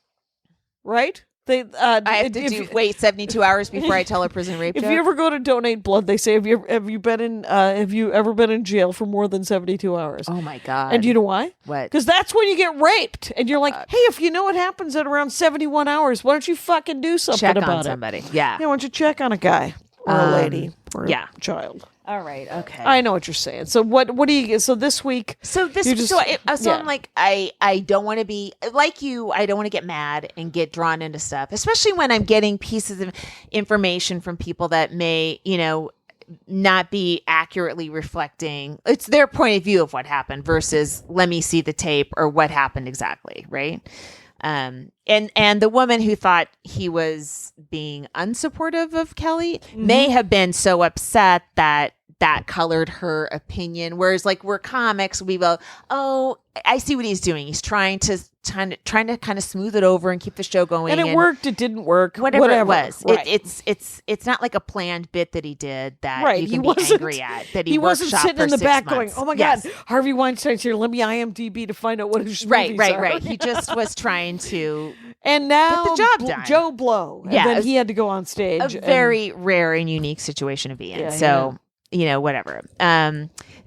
Right? I have to wait 72 hours before I tell a prison rape If joke? you ever go to donate blood, they say, have you ever been in jail for more than 72 hours? Oh my God. And do you know why? What? Because that's when you get raped. And you're like, hey, if you know what happens at around 71 hours, why don't you fucking do something Check about on it? somebody. Yeah. Yeah, why don't you check on a guy or a lady or yeah. a child? All right. Okay. I know what you're saying. So what do you? So this week. So I'm like, I don't want to be like you. I don't want to get mad and get drawn into stuff, especially when I'm getting pieces of information from people that may, not be accurately reflecting. It's their point of view of what happened versus let me see the tape or what happened exactly. Right. And the woman who thought he was being unsupportive of Kelly may have been so upset that colored her opinion. Whereas like we're comics, we go, oh, I see what he's doing. He's trying to kind of smooth it over and keep the show going. And it worked. It didn't work. Whatever it was. Right. It's not like a planned bit that he did that you can be angry at. That he wasn't sitting in the back months. going, oh my God, Harvey Weinstein's here. Let me IMDb to find out what his movies are. Right. He just was trying to and now get the job done. Joe Blow. And then he had to go on stage. A very rare and unique situation to be in. Whatever.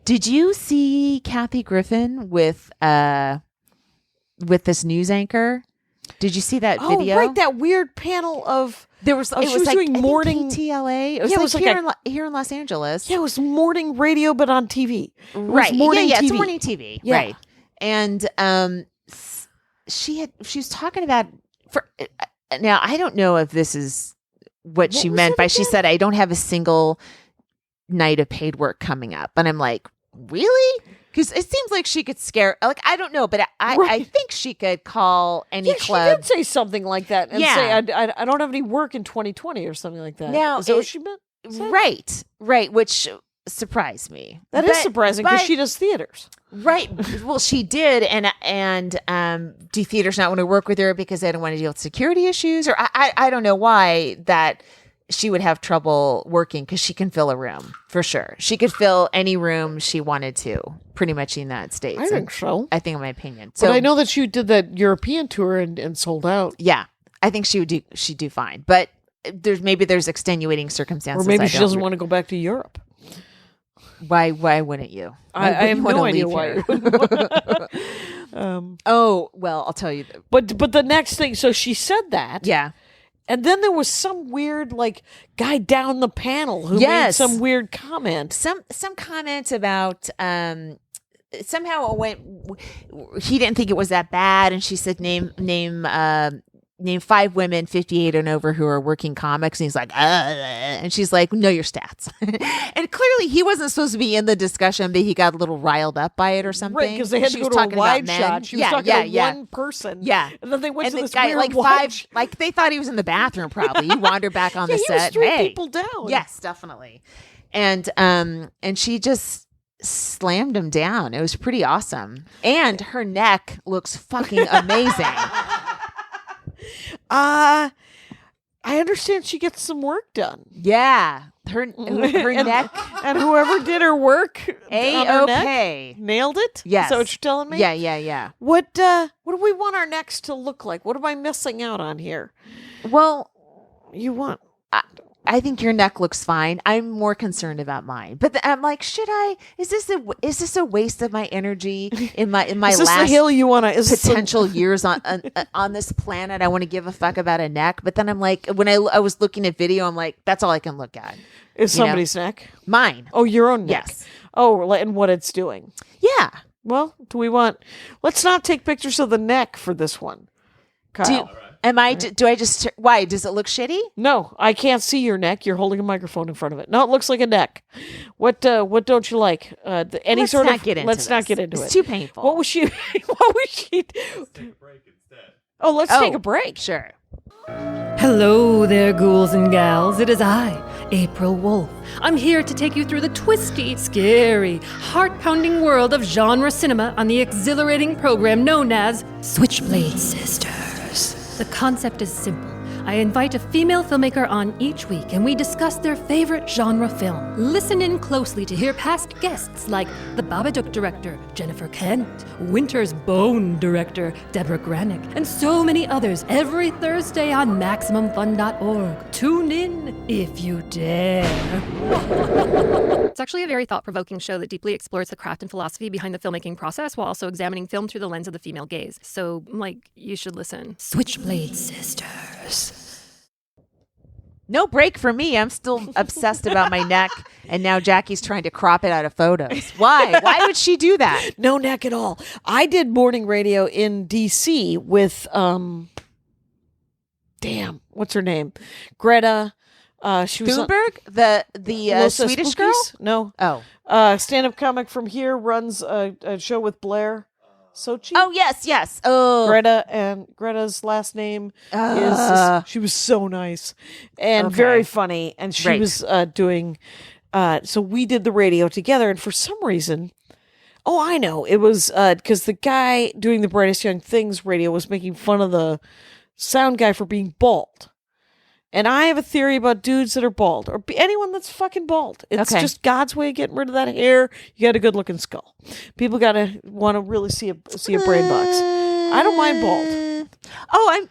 Did you see Kathy Griffin with this news anchor? Did you see that video? Oh, right, that weird panel of there was. She was like doing morning TLA. It was here in Los Angeles. Yeah, it was morning radio, but on TV. Right. Morning TV. It's morning TV. Yeah. Right. And she was talking about now. I don't know if this is what she meant by she said, "I don't have a single night of paid work coming up," and I'm like, really? Because it seems like she could scare, like, I don't know, but I think she could call any club. She did say something like that and say, I don't have any work in 2020 or something like that. Now, is that what she meant? Right, which surprised me. That is surprising because she does theaters. Right. Well, she did, and do theaters not want to work with her because they don't want to deal with security issues? Or I don't know why that she would have trouble working because she can fill a room for sure. She could fill any room she wanted to, pretty much in the United States. I think so. I think, in my opinion. But I know that she did that European tour and sold out. Yeah, I think she'd do fine. But there's extenuing circumstances. Or maybe she doesn't want to go back to Europe. Why wouldn't you? I have no idea why. Well, I'll tell you. But the next thing, so she said that. Yeah. And then there was some weird guy down the panel who made some weird comment. Some comment about somehow it went. He didn't think it was that bad, and she said name 5 women 58 and over who are working comics, and he's like, and she's like, know your stats. And clearly he wasn't supposed to be in the discussion, but he got a little riled up by it or something. Right, because they had to go to a wide shot. She was talking to one person. Yeah. And then they went to this guy, weird wide shot. Like they thought he was in the bathroom probably. He wandered back on the set. He was 3 people down. Yes, definitely. And she just slammed him down. It was pretty awesome. And her neck looks fucking amazing. I understand she gets some work done. Yeah. Her neck. And whoever did her work A-okay. Nailed it? Yes. Is that what you're telling me? Yeah. What do we want our necks to look like? What am I missing out on here? Well, you want... I think your neck looks fine. I'm more concerned about mine. But I'm like, should I? Is this a waste of my energy in my is this last the hill you want to potential years on this planet? I want to give a fuck about a neck. But then I'm like, when I was looking at video, I'm like, that's all I can look at. Is somebody's neck? Mine. Oh, your own neck. Yes. Oh, and what it's doing. Yeah. Well, let's not take pictures of the neck for this one, Kyle. Why? Does it look shitty? No, I can't see your neck. You're holding a microphone in front of it. No, it looks like a neck. What don't you like? Let's not get into it. It's too painful. What was she do? Let's take a break instead. Oh, let's take a break. Sure. Hello there, ghouls and gals. It is I, April Wolf. I'm here to take you through the twisty, scary, heart-pounding world of genre cinema on the exhilarating program known as Switchblade Sisters. The concept is simple. I invite a female filmmaker on each week and we discuss their favorite genre film. Listen in closely to hear past guests like the Babadook director, Jennifer Kent, Winter's Bone director, Deborah Granick, and so many others every Thursday on MaximumFun.org. Tune in if you dare. It's actually a very thought-provoking show that deeply explores the craft and philosophy behind the filmmaking process while also examining film through the lens of the female gaze. So, you should listen. Switchblade Sisters. No break for me. I'm still obsessed about my neck, and now Jackie's trying to crop it out of photos. Why? Why would she do that? No neck at all. I did morning radio in D.C. with, what's her name? Greta. She was Thunberg, the Swedish girl. No. Oh. Stand-up comic from here runs a show with Blair Sochi. Oh yes. Oh, Greta's last name is. She was so nice and very funny, and she was doing. So we did the radio together, and for some reason, I know it was because the guy doing the Brightest Young Things radio was making fun of the sound guy for being bald. And I have a theory about dudes that are bald, or anyone that's fucking bald. It's just God's way of getting rid of that hair. You got a good looking skull. People gotta want to really see a brain box. I don't mind bald.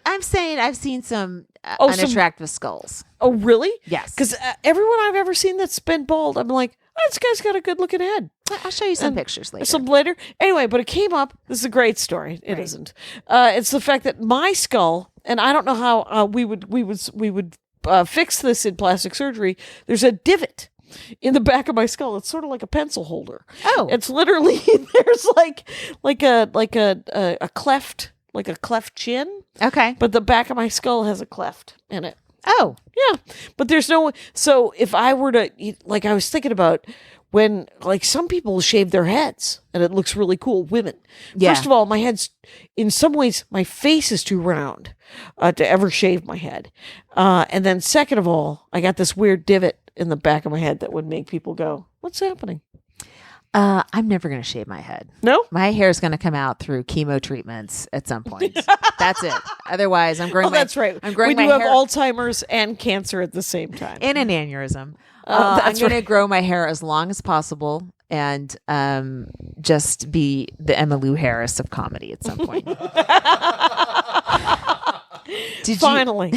I'm saying I've seen some unattractive skulls. Oh, really? Yes. Because everyone I've ever seen that's been bald, I'm like, this guy's got a good looking head. I'll show you some pictures later. Some later. Anyway, but it came up. This is a great story. It isn't. It's the fact that my skull, and I don't know how we would fix this in plastic surgery. There's a divot in the back of my skull. It's sort of like a pencil holder. Oh, it's literally there's like a cleft, like a cleft chin. Okay, but the back of my skull has a cleft in it. Oh, yeah, but there's no. So if I were to, I was thinking about when, some people shave their heads and it looks really cool. Women, first of all, my head's in some ways my face is too round to ever shave my head, and then second of all, I got this weird divot in the back of my head that would make people go, "What's happening?" I'm never going to shave my head. No? My hair is going to come out through chemo treatments at some point. That's it. Otherwise, I'm growing that's right. I'm growing we do my have hair Alzheimer's and cancer at the same time. and an aneurysm. I'm going to grow my hair as long as possible and just be the Emma Lou Harris of comedy at some point. Finally,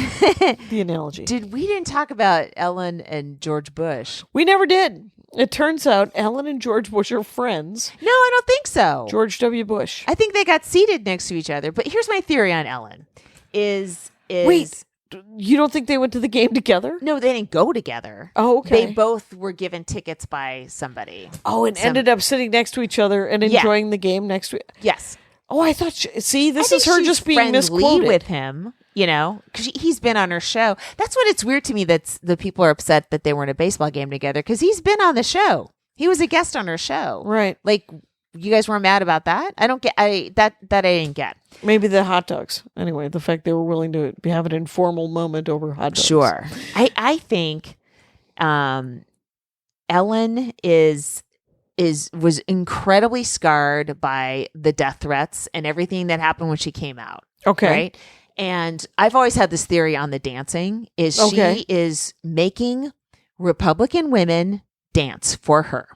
the analogy. We didn't talk about Ellen and George Bush. We never did. It turns out Ellen and George Bush are friends. No, I don't think so. George W. Bush. I think they got seated next to each other. But here's my theory on Ellen. Wait, you don't think they went to the game together? No, they didn't go together. Oh, okay. They both were given tickets by somebody. Oh, and ended up sitting next to each other and enjoying the game next to it. Yes. Oh, I thought. This is her just being misquoted with him. Because he's been on her show. That's what it's weird to me that the people are upset that they were in a baseball game together because he's been on the show. He was a guest on her show. Right. You guys weren't mad about that? I don't get that I didn't get. Maybe the hot dogs. Anyway, the fact they were willing to have an informal moment over hot dogs. Sure. I think Ellen was incredibly scarred by the death threats and everything that happened when she came out. Okay. Right? And I've always had this theory on the dancing she is making Republican women dance for her.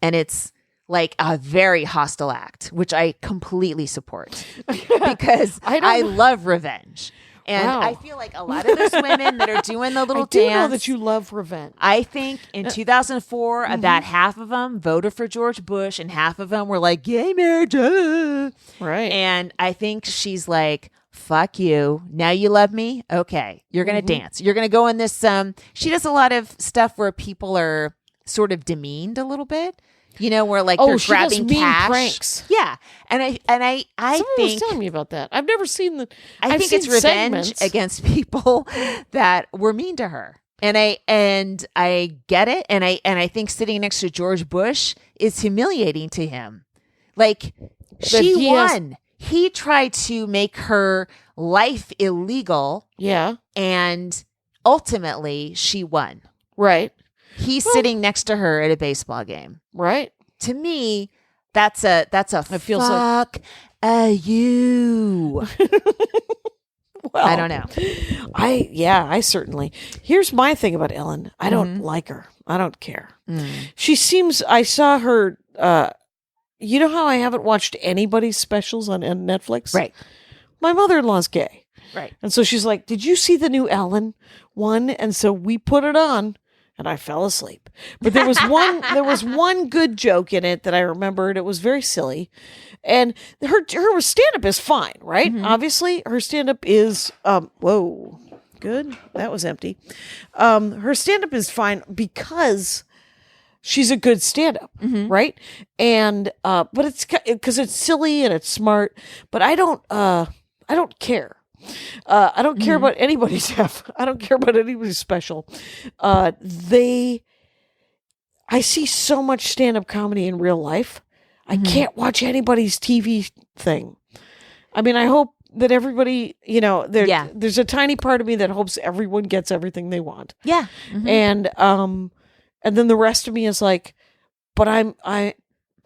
And it's like a very hostile act, which I completely support because I love revenge. And I feel like a lot of those women that are doing the little dance. I do know that you love revenge. I think in 2004, about half of them voted for George Bush and half of them were like, gay marriage. Right. And I think she's like, fuck you. Now you love me? Okay. You're going to dance. You're going to go in this. She does a lot of stuff where people are sort of demeaned a little bit. Where they're grabbing cash. Pranks. Yeah, and I Someone think was telling me about that. I've never seen the. I think it's revenge against people that were mean to her, and I get it, and I think sitting next to George Bush is humiliating to him. She won. He tried to make her life illegal. Yeah, and ultimately she won. Right. He's sitting next to her at a baseball game. Right. To me, that's a I feel fuck you. Well, I don't know. I certainly. Here's my thing about Ellen. I don't like her. I don't care. She seems. I saw her. You know how I haven't watched anybody's specials on Netflix? Right. My mother-in-law's gay. Right. And so she's like, "Did you see the new Ellen one?" And so we put it on, and I fell asleep. But there was one good joke in it that I remembered. It was very silly. And her stand-up is fine, right? Obviously, her stand-up is whoa, good. That was empty. Her stand-up is fine because she's a good stand-up, right? And but it's because it's silly and it's smart. But I don't care. I don't care about anybody's stuff. I don't care about anybody's special. I see so much stand-up comedy in real life. I can't watch anybody's TV thing. I mean, I hope that everybody, there's a tiny part of me that hopes everyone gets everything they want. Yeah. And then the rest of me is like, but I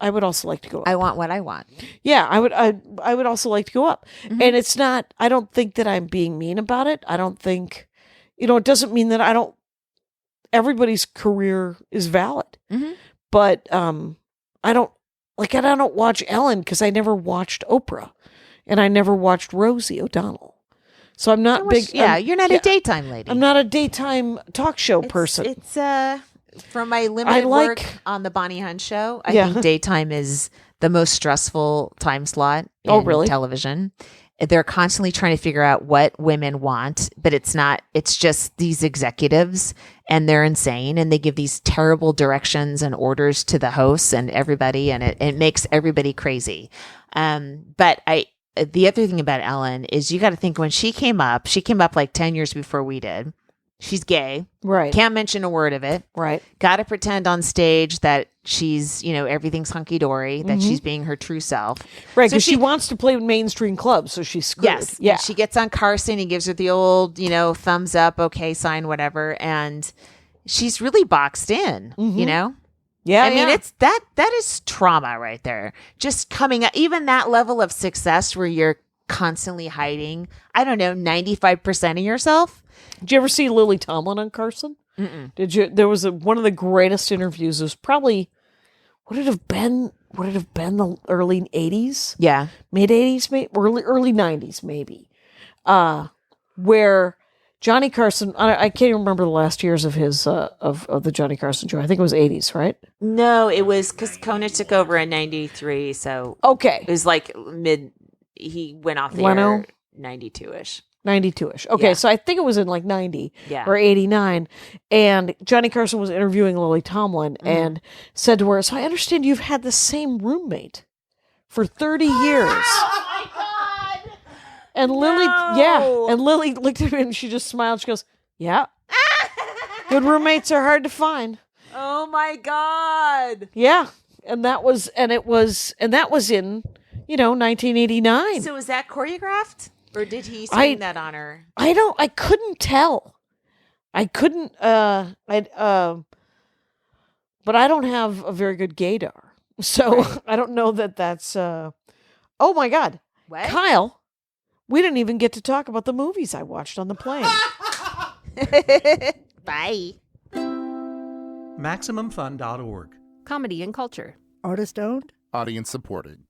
would also like to go up. I want what I want. Yeah, I would also like to go up. And it's not, I don't think that I'm being mean about it. I don't think, it doesn't mean that everybody's career is valid. But I don't watch Ellen because I never watched Oprah and I never watched Rosie O'Donnell. So I'm not big. Yeah, you're not a daytime lady. I'm not a daytime talk show person. It's from my limited work on the Bonnie Hunt show. I think daytime is the most stressful time slot in television. They're constantly trying to figure out what women want, but it's not, it's just these executives and they're insane and they give these terrible directions and orders to the hosts and everybody, and it makes everybody crazy. But the other thing about Ellen is you got to think when she came up like 10 years before we did. She's gay. Right. Can't mention a word of it. Right. Got to pretend on stage that she's, everything's hunky-dory, that she's being her true self. Right, because she wants to play with mainstream clubs, so she's screwed. Yes. Yeah. She gets on Carson. He gives her the old, thumbs up, okay sign, whatever. And she's really boxed in, Yeah. I mean, it's that is trauma right there. Just coming up, even that level of success where you're constantly hiding, 95% of yourself. Did you ever see Lily Tomlin on Carson? Did you? There was one of the greatest interviews. It was probably, would it have been the early 80s? Yeah. Mid 80s, maybe early 90s, maybe. Where Johnny Carson, I can't even remember the last years of his of the Johnny Carson show. I think it was 80s, right? No, it was because Kona took over in 93, so okay, it was like he went off the air 92-ish. 92-ish. Okay, so I think it was in like 90 or 89. And Johnny Carson was interviewing Lily Tomlin and said to her, "So I understand you've had the same roommate for 30 years. Oh my God. And Lily, and Lily looked at me and she just smiled. She goes, "Yeah. Good roommates are hard to find." Oh my God. Yeah. And that was in, 1989. So was that choreographed? Or did he sing that on her? I couldn't tell. I couldn't, but I don't have a very good gaydar. So I don't know that's, oh my God. What? Kyle, we didn't even get to talk about the movies I watched on the plane. Bye. MaximumFun.org. Comedy and culture. Artist owned. Audience supported.